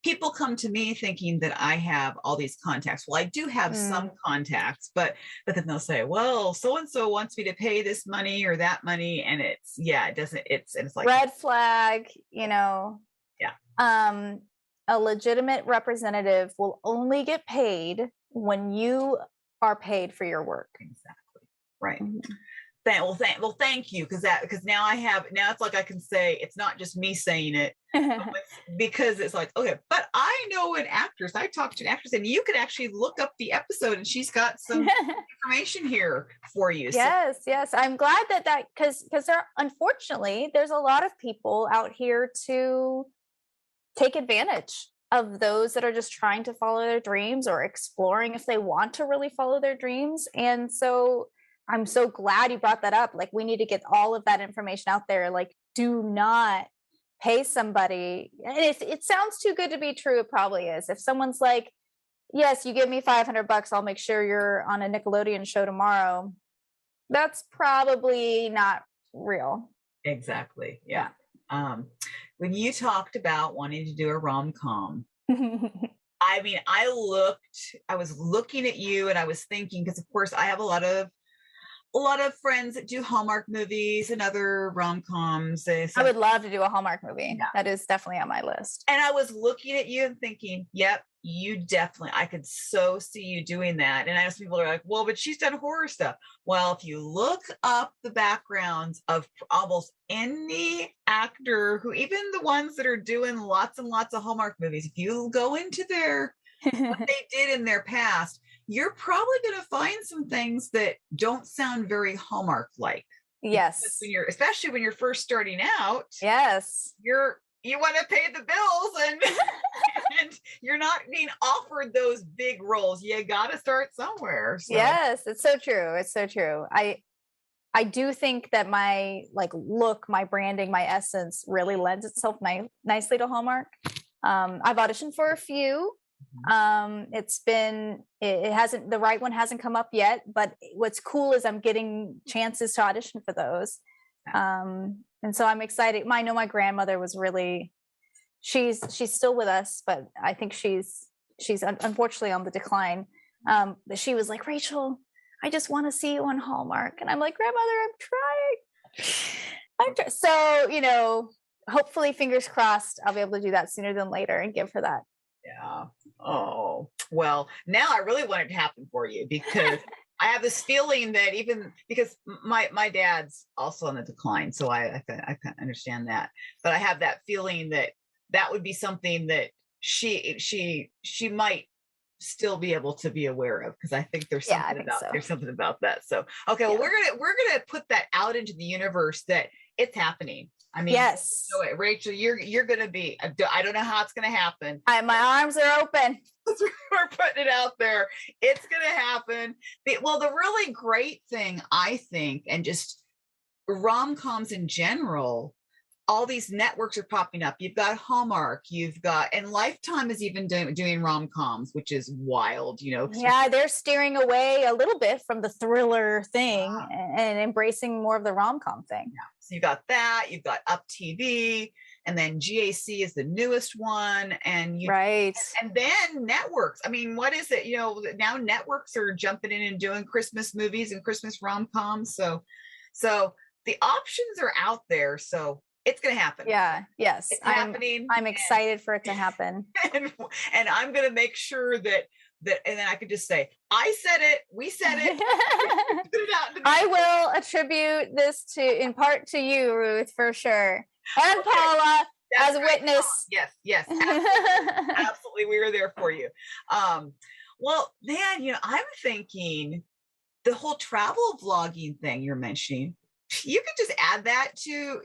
people come to me thinking that I have all these contacts. Well, I do have some contacts, but then they'll say, well, so-and-so wants me to pay this money or that money. And it's like red flag, Yeah. A legitimate representative will only get paid when you are paid for your work. Exactly. Right. Mhm. Thank you, because now it's like I can say it's not just me saying it, because it's like, okay, but I know an actress. I talked to an actress, and you could actually look up the episode, and she's got some information here for you. Yes, yes. I'm glad that because unfortunately there's a lot of people out here to take advantage of those that are just trying to follow their dreams or exploring if they want to really follow their dreams. And so I'm so glad you brought that up. Like, we need to get all of that information out there. Like, do not pay somebody. And it sounds too good to be true. It probably is. If someone's like, yes, you give me $500, I'll make sure you're on a Nickelodeon show tomorrow. That's probably not real. Exactly. Yeah. When you talked about wanting to do a rom-com, I mean, I was looking at you, and I was thinking, because of course I have a lot of friends that do Hallmark movies and other rom-coms. I would love to do a Hallmark movie. Yeah. That is definitely on my list. And I was looking at you and thinking, yep, I could so see you doing that. And I know some people are like, well, but she's done horror stuff. Well, if you look up the backgrounds of almost any actor, who, even the ones that are doing lots and lots of Hallmark movies, if you go into what they did in their past, you're probably going to find some things that don't sound very Hallmark-like. Yes. Especially when you're first starting out. Yes. You want to pay the bills, and and you're not being offered those big roles. You got to start somewhere. So. Yes, it's so true. It's so true. I do think that my look, my branding, my essence really lends itself nicely to Hallmark. I've auditioned for a few. The right one hasn't come up yet, but what's cool is I'm getting chances to audition for those. And so I'm excited. I know my grandmother was really, she's still with us, but I think she's unfortunately on the decline. But she was like, Rachel, I just want to see you on Hallmark. And I'm like, grandmother, I'm trying. So, hopefully, fingers crossed, I'll be able to do that sooner than later and give her that. Yeah. Oh, well, now I really want it to happen for you, because I have this feeling that, even because my dad's also on the decline, so I can understand that. But I have that feeling that would be something that she might still be able to be aware of, because I think there's something about that. So okay, well, we're gonna put that out into the universe that it's happening. I mean, yes. So Rachel, you're gonna be. I don't know how it's gonna happen. My arms are open. We're putting it out there. It's gonna happen. Well, the really great thing, I think, and just rom-coms in general, all these networks are popping up. You've got Hallmark, and Lifetime is even doing rom-coms, which is wild, Yeah, they're steering away a little bit from the thriller thing and embracing more of the rom-com thing. Yeah. So you got that, you've got Up TV, and then GAC is the newest one, and right. And then networks. I mean, what is it? Now networks are jumping in and doing Christmas movies and Christmas rom-coms. So the options are out there. So it's going to happen. Yeah. Yes. It's happening. I'm excited for it to happen. And I'm going to make sure that, and then I could just say, I said it, we said it. Put it out. I will attribute this in part to you, Ruth, for sure. And okay. Paula, as a witness. Yes. Absolutely. Absolutely. We were there for you. Well, man, I'm thinking the whole travel vlogging thing you're mentioning, you could just add that to,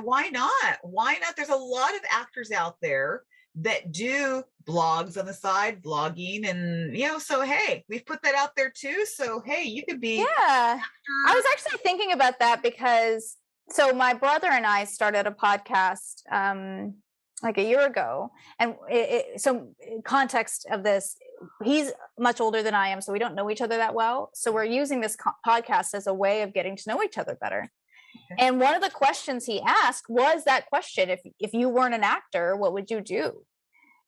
why not? Why not? There's a lot of actors out there that do blogs on the side, vlogging, and, so, hey, we've put that out there too. So, hey, you could be. Yeah. I was actually thinking about that because, so my brother and I started a podcast like a year ago. And so context of this, he's much older than I am, so we don't know each other that well. So we're using this podcast as a way of getting to know each other better. Okay. And one of the questions he asked was that question: if you weren't an actor, what would you do?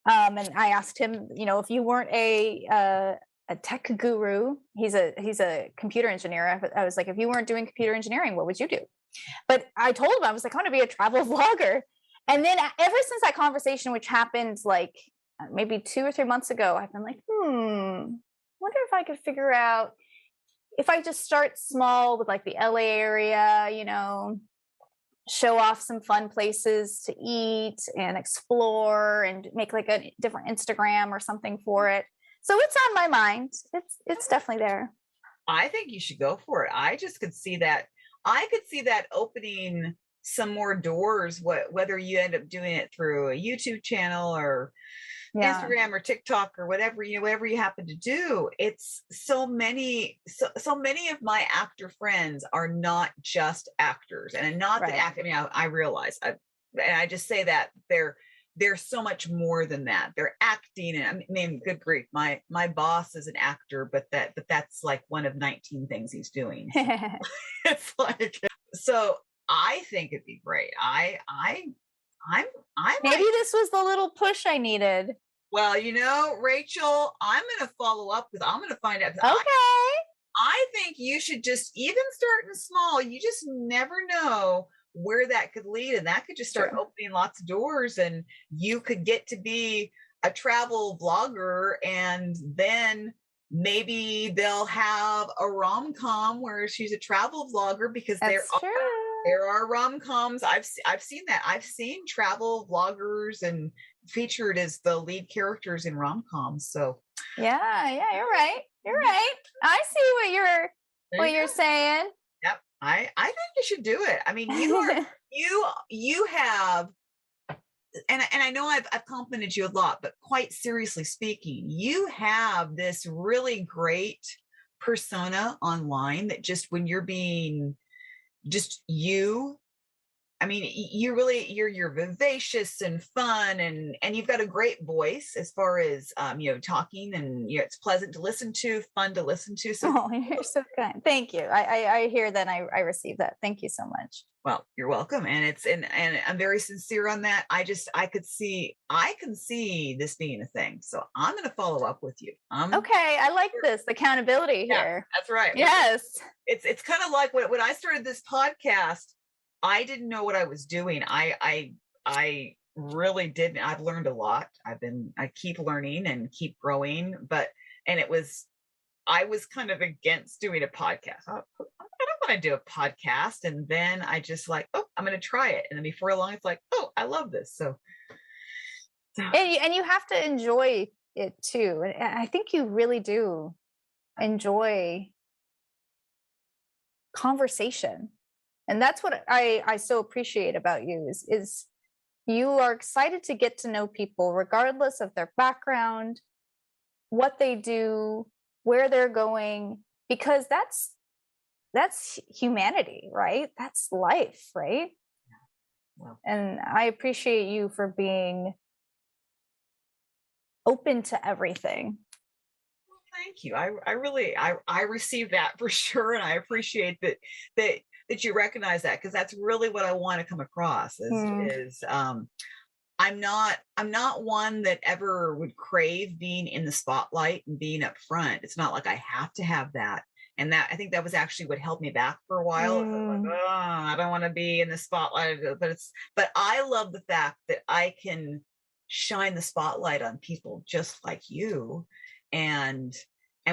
And I asked him, if you weren't a tech guru, he's a computer engineer. I was like, if you weren't doing computer engineering, what would you do? But I told him, I was like, I want to be a travel vlogger. And then ever since that conversation, which happened like maybe 2 or 3 months ago, I've been like, wonder if I could figure out if I just start small with like the LA area, show off some fun places to eat and explore and make like a different Instagram or something for it. So it's on my mind. It's definitely there. I think you should go for it. I just could see that. I could see that opening some more doors, whether you end up doing it through a YouTube channel or Instagram or TikTok or whatever you happen to do. It's so many of my actor friends are not just actors, and not that acting. I realize, and I just say that they're so much more than that. They're acting, and I mean, good grief, my boss is an actor, but that's like one of 19 things he's doing. So it's like, so I think it'd be great. I'm maybe this was the little push I needed. Well, Rachel, I'm going to follow up I'm going to find out. Okay. I think you should just even starting small. You just never know where that could lead, and that could just start opening lots of doors, and you could get to be a travel vlogger, and then maybe they'll have a rom-com where she's a travel vlogger, because there are rom-coms. I've seen that. I've seen travel vloggers and featured as the lead characters in rom-coms. So yeah, you're right. I see what you're saying. Yep. I think you should do it. I mean, you have, and I know I've complimented you a lot, but quite seriously speaking, you have this really great persona online that just, when you're being just you, I mean, you're vivacious and fun, and you've got a great voice as far as talking, and it's pleasant to listen to, fun to listen to. So you're so kind. Thank you. I hear that. I receive that. Thank you so much. Well, you're welcome, and I'm very sincere on that. I can see this being a thing. So I'm going to follow up with you. Okay, I like this accountability here. That's right. Yes, it's kind of like when I started this podcast. I didn't know what I was doing. I really didn't. I've learned a lot. I keep learning and keep growing, I was kind of against doing a podcast. I don't want to do a podcast. And then I just like, I'm going to try it. And then before long, it's like, I love this. So. And you have to enjoy it too. And I think you really do enjoy conversation. And that's what I so appreciate about you is you are excited to get to know people regardless of their background, what they do, where they're going, because that's humanity, right? That's life, right? Well, and I appreciate you for being open to everything. Well, thank you. I really receive that for sure, and I appreciate that you recognize that, because that's really what I want to come across is I'm not one that ever would crave being in the spotlight and being up front. It's not like I have to have that. And that, I think that was actually what held me back for a while. Like, I don't want to be in the spotlight, but I love the fact that I can shine the spotlight on people just like you, and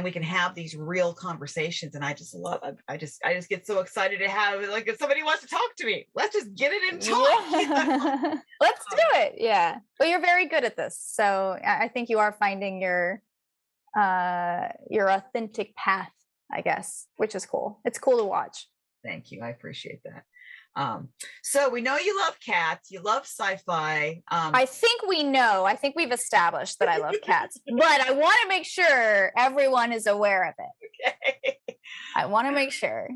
we can have these real conversations. And I just love it. I just get so excited to have, like, if somebody wants to talk to me, let's just get it and talk. Yeah. Let's do it. Yeah. Well, you're very good at this. So I think you are finding your authentic path, I guess, which is cool. It's cool to watch. Thank you. I appreciate that. So we know you love cats, you love sci-fi. I think we've established that I love cats, but I want to make sure everyone is aware of it. Okay. I want to make sure.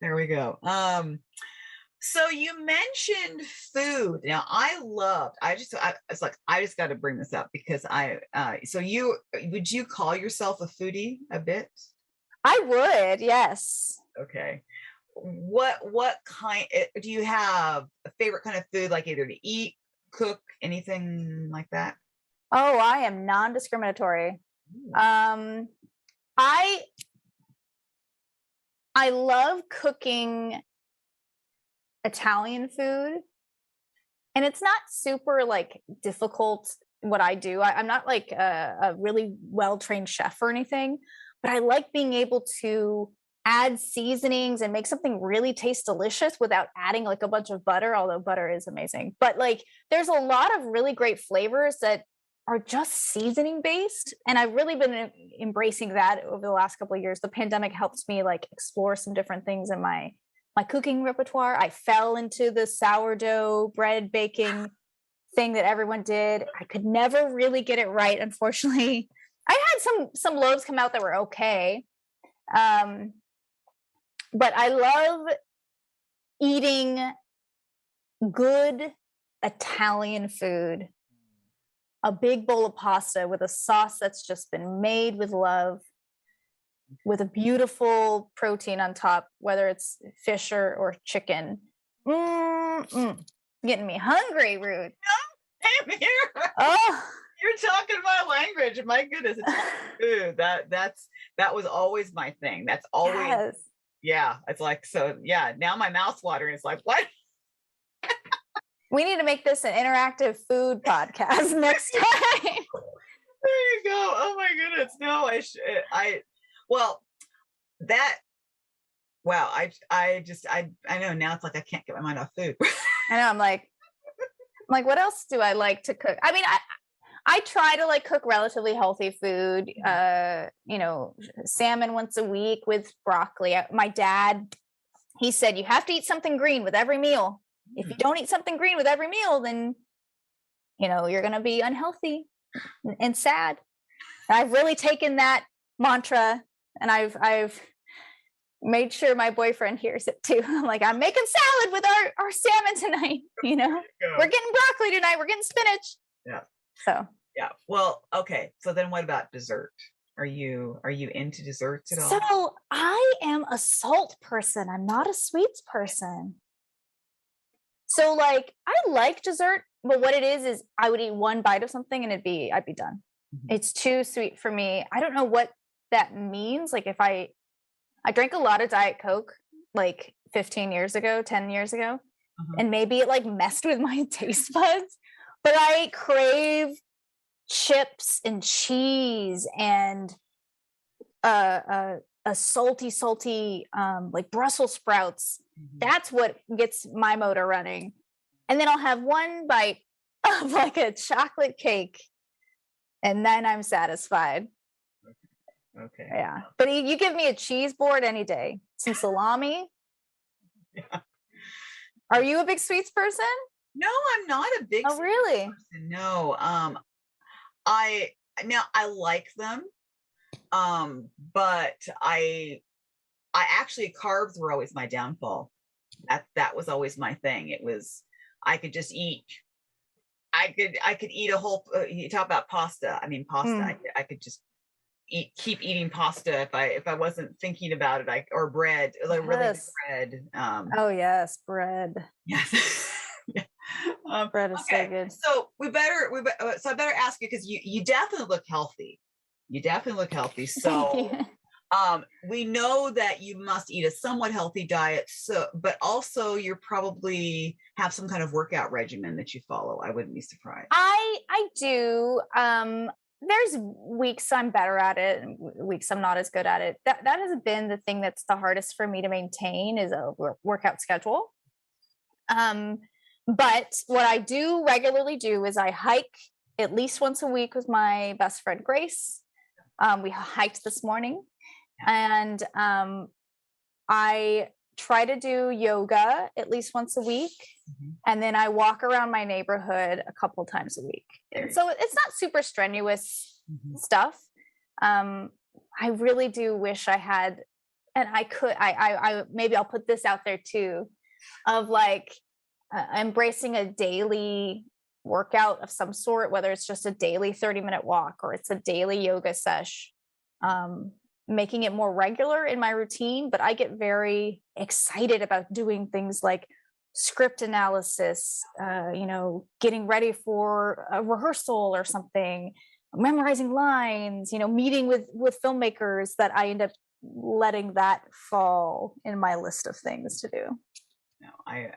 There we go. So you mentioned food. Now I just got to bring this up because would you call yourself a foodie a bit? I would, yes. Okay. What kind do you have a favorite kind of food, like either to eat, cook, anything like that? Oh, I am non-discriminatory. I love cooking Italian food, and it's not super like difficult what I do. I'm not like a really well-trained chef or anything, but I like being able to add seasonings and make something really taste delicious without adding like a bunch of butter, although butter is amazing. But like there's a lot of really great flavors that are just seasoning based. And I've really been embracing that over the last couple of years. The pandemic helped me like explore some different things in my cooking repertoire. I fell into the sourdough bread baking thing that everyone did. I could never really get it right, unfortunately. I had some loaves come out that were okay. But I love eating good Italian food. A big bowl of pasta with a sauce that's just been made with love, with a beautiful protein on top, whether it's fish or chicken. Getting me hungry, Ruth. I'm here. Oh, You're talking my language. My goodness, it's food. That was always my thing. That's always, yes. yeah. It's like, so yeah. Now my mouth's watering. It's like, what? We need to make this an interactive food podcast next time. There you go. Oh my goodness. No, I know now it's like I can't get my mind off food. I know. I'm like, what else do I like to cook? I mean, I try to like cook relatively healthy food. Salmon once a week with broccoli. My dad, he said, you have to eat something green with every meal. If you don't eat something green with every meal, then, you're going to be unhealthy and sad. And I've really taken that mantra and I've made sure my boyfriend hears it too. I'm like, I'm making salad with our salmon tonight. We're getting broccoli tonight. We're getting spinach. Yeah. So, yeah. Well, okay. So then what about dessert? Are you into desserts at all? So I am a salt person. I'm not a sweets person. So like, I like dessert, but what it is I would eat one bite of something and I'd be done. Mm-hmm. It's too sweet for me. I don't know what that means. Like if I drank a lot of Diet Coke, like 10 years ago, and maybe it like messed with my taste buds, but I crave chips and cheese and a salty like Brussels sprouts. That's what gets my motor running. And then I'll have one bite of like a chocolate cake and then I'm satisfied. Okay. Yeah. But you give me a cheese board any day. Some salami. Yeah. Are you a big sweets person? No, I'm not a big sweets really? person. No. I like them. But I actually, carbs were always my downfall. That was always my thing. It was, I could just eat. I could eat a whole. You talk about pasta. I mean, pasta. I could just keep eating pasta if I wasn't thinking about it. Or bread, like really bread. Oh yes, bread. Yes. Yeah. Bread is so good. So so I better ask you, because you definitely look healthy. So we know that you must eat a somewhat healthy diet. So, but also you're probably have some kind of workout regimen that you follow. I wouldn't be surprised. I do. There's weeks I'm better at it and weeks I'm not as good at it. That has been the thing that's the hardest for me to maintain is a workout schedule. But what I do regularly do is I hike at least once a week with my best friend, Grace. We hiked this morning and I try to do yoga at least once a week. And then I walk around my neighborhood a couple times a week. So it's not super strenuous stuff. I really do wish I had, and I could, I maybe I'll put this out there too, of like embracing a daily workout of some sort, whether it's just a daily 30-minute walk or it's a daily yoga sesh, making it more regular in my routine. But I get very excited about doing things like script analysis, getting ready for a rehearsal or something, memorizing lines, meeting with filmmakers, that I end up letting that fall in my list of things to do. No,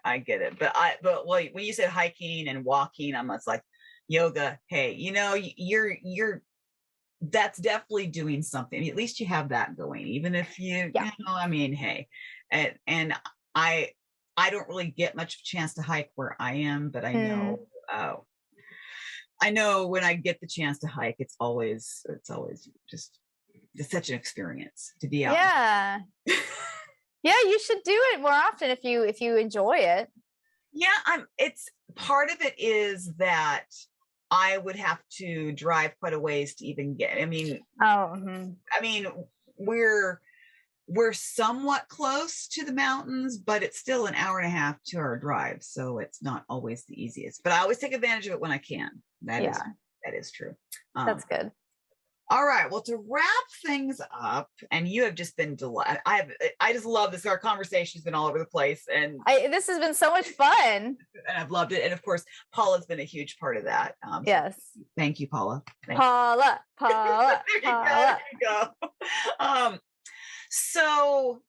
I get it. But when you said hiking and walking, I'm just like, yoga, hey, you're that's definitely doing something. I mean, at least you have that going, even if you know, I mean, hey, and I don't really get much of a chance to hike where I am, but I know, I know when I get the chance to hike, it's always just it's such an experience to be out. Yeah. Yeah, you should do it more often if you enjoy it. Yeah, it's part of it is that I would have to drive quite a ways to even get. I mean, I mean, we're somewhat close to the mountains, but it's still an hour and a half, 2-hour drive, so it's not always the easiest. But I always take advantage of it when I can. That is true. That's good. All right. Well, to wrap things up, and you have just been delighted. I just love this. Our conversation's been all over the place, and this has been so much fun. And I've loved it. And of course, Paula's been a huge part of that. Yes. So thank you, Paula. Paula. There you go. So,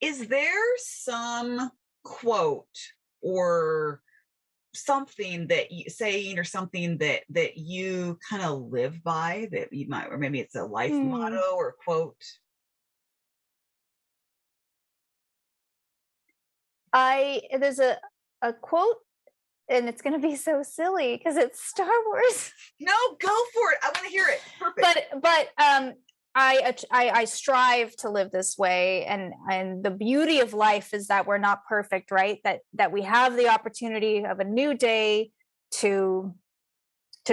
is there some quote or something that you saying or something that you kind of live by that you might, or maybe it's a life motto or quote? There's a quote, and it's going to be so silly because it's Star Wars. No, go for it. I want to hear it. Perfect. But I strive to live this way, and the beauty of life is that we're not perfect, right? That we have the opportunity of a new day to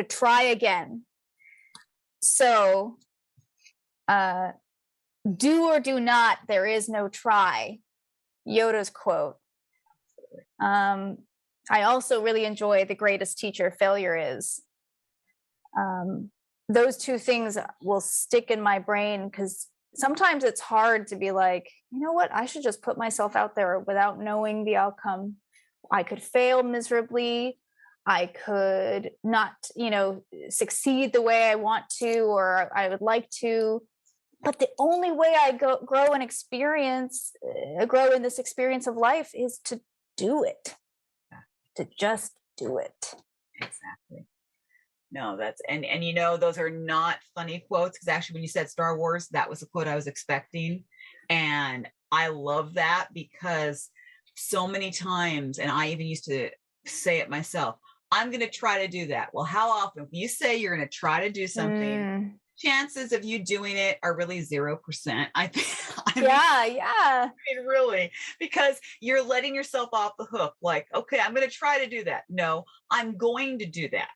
try again. So, do or do not, there is no try. Yoda's quote. I also really enjoy the greatest teacher failure is. Those two things will stick in my brain because sometimes it's hard to be like, you know what, I should just put myself out there without knowing the outcome. I could fail miserably. I could not, succeed the way I want to, or I would like to. But the only way I grow in this experience of life is to do it, to just do it. Exactly. No, that's and those are not funny quotes, because actually when you said Star Wars, that was a quote I was expecting. And I love that because so many times, and I even used to say it myself, I'm going to try to do that. Well, how often if you say you're going to try to do something, chances of you doing it are really 0%. I think. I mean, really, because you're letting yourself off the hook. Like, okay, I'm going to try to do that. No, I'm going to do that.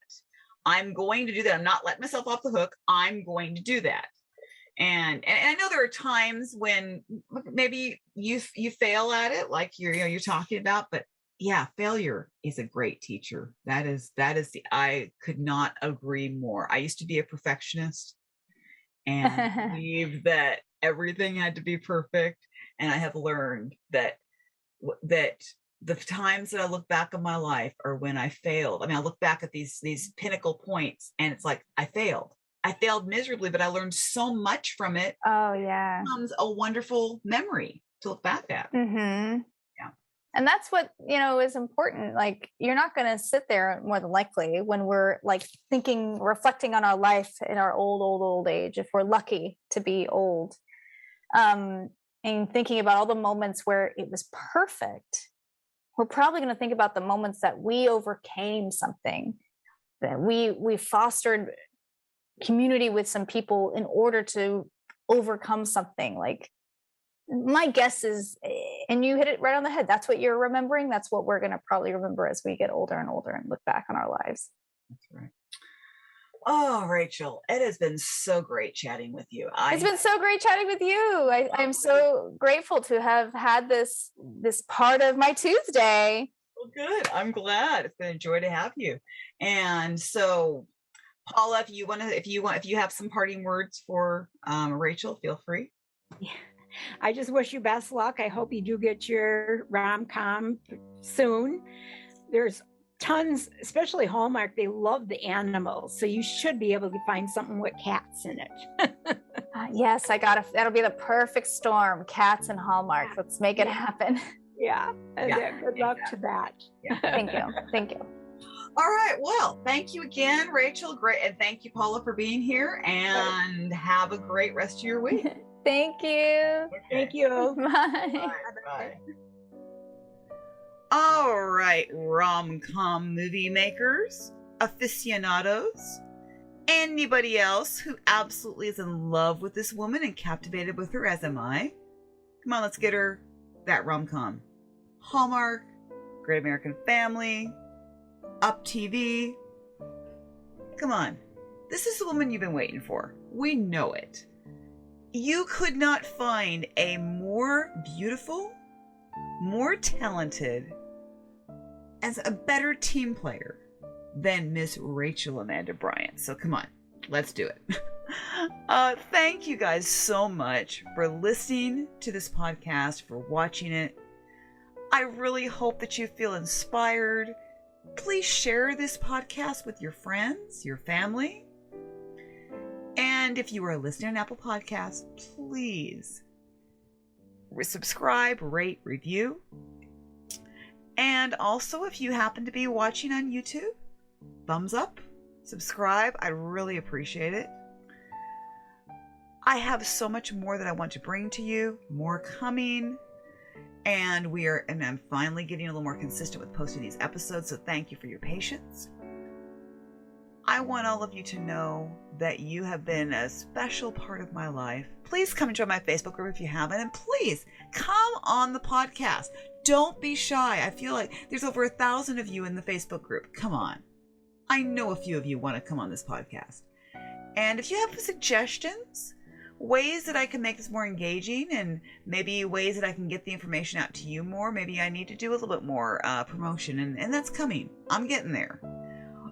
I'm going to do that. I'm not letting myself off the hook. I'm going to do that. And I know there are times when maybe you fail at it, like you're talking about, but yeah, failure is a great teacher. I could not agree more. I used to be a perfectionist and believe that everything had to be perfect. And I have learned that the times that I look back on my life are when I failed. I mean, I look back at these pinnacle points and it's like, I failed miserably, but I learned so much from it. Oh yeah. It becomes a wonderful memory to look back at. Mm-hmm. Yeah. And that's what, is important. Like, you're not going to sit there more than likely when we're like reflecting on our life in our old age, if we're lucky to be old, and thinking about all the moments where it was perfect. We're probably going to think about the moments that we overcame something, that we fostered community with some people in order to overcome something. Like, my guess is, and you hit it right on the head, that's what you're remembering. That's what we're going to probably remember as we get older and older and look back on our lives. That's right. Oh, Rachel, it has been so great chatting with you. It's been so great chatting with you. I'm so grateful to have had this part of my Tuesday. Well, good. I'm glad. It's been a joy to have you. And so, Paula, if you have some parting words for Rachel, feel free. Yeah. I just wish you best luck. I hope you do get your rom-com soon. There's tons, especially Hallmark, they love the animals. So you should be able to find something with cats in it. Yes, that'll be the perfect storm, cats and Hallmark. Let's make it happen. Yeah. Good luck to that. Yeah. Thank you. All right. Well, thank you again, Rachel. Great. And thank you, Paula, for being here. And have a great rest of your week. Thank you. Okay. Thank you. Bye. Bye. Bye. All right, rom-com movie makers, aficionados, anybody else who absolutely is in love with this woman and captivated with her, as am I. Come on, let's get her that rom-com. Hallmark, Great American Family, Up TV. Come on, this is the woman you've been waiting for. We know it. You could not find a more beautiful, more talented, as a better team player than Miss Rachel Amanda Bryant. So come on, let's do it. Thank you guys so much for listening to this podcast, for watching it. I really hope that you feel inspired. Please share this podcast with your friends, your family. And if you are listening on Apple Podcasts, please subscribe, rate, review. And also, if you happen to be watching on YouTube, thumbs up, subscribe. I really appreciate it. I have so much more that I want to bring to you, more coming. And I'm finally getting a little more consistent with posting these episodes, so thank you for your patience. I want all of you to know that you have been a special part of my life. Please come and join my Facebook group if you haven't, and please come on the podcast. Don't be shy. I feel like there's over 1,000 of you in the Facebook group. Come on. I know a few of you want to come on this podcast. And if you have suggestions, ways that I can make this more engaging, and maybe ways that I can get the information out to you more, maybe I need to do a little bit more promotion, and that's coming. I'm getting there.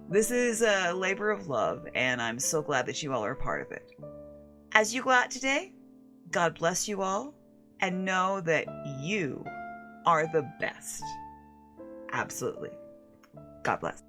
This is a labor of love, and I'm so glad that you all are a part of it. As you go out today, God bless you all, and know that you are the best. Absolutely. God bless.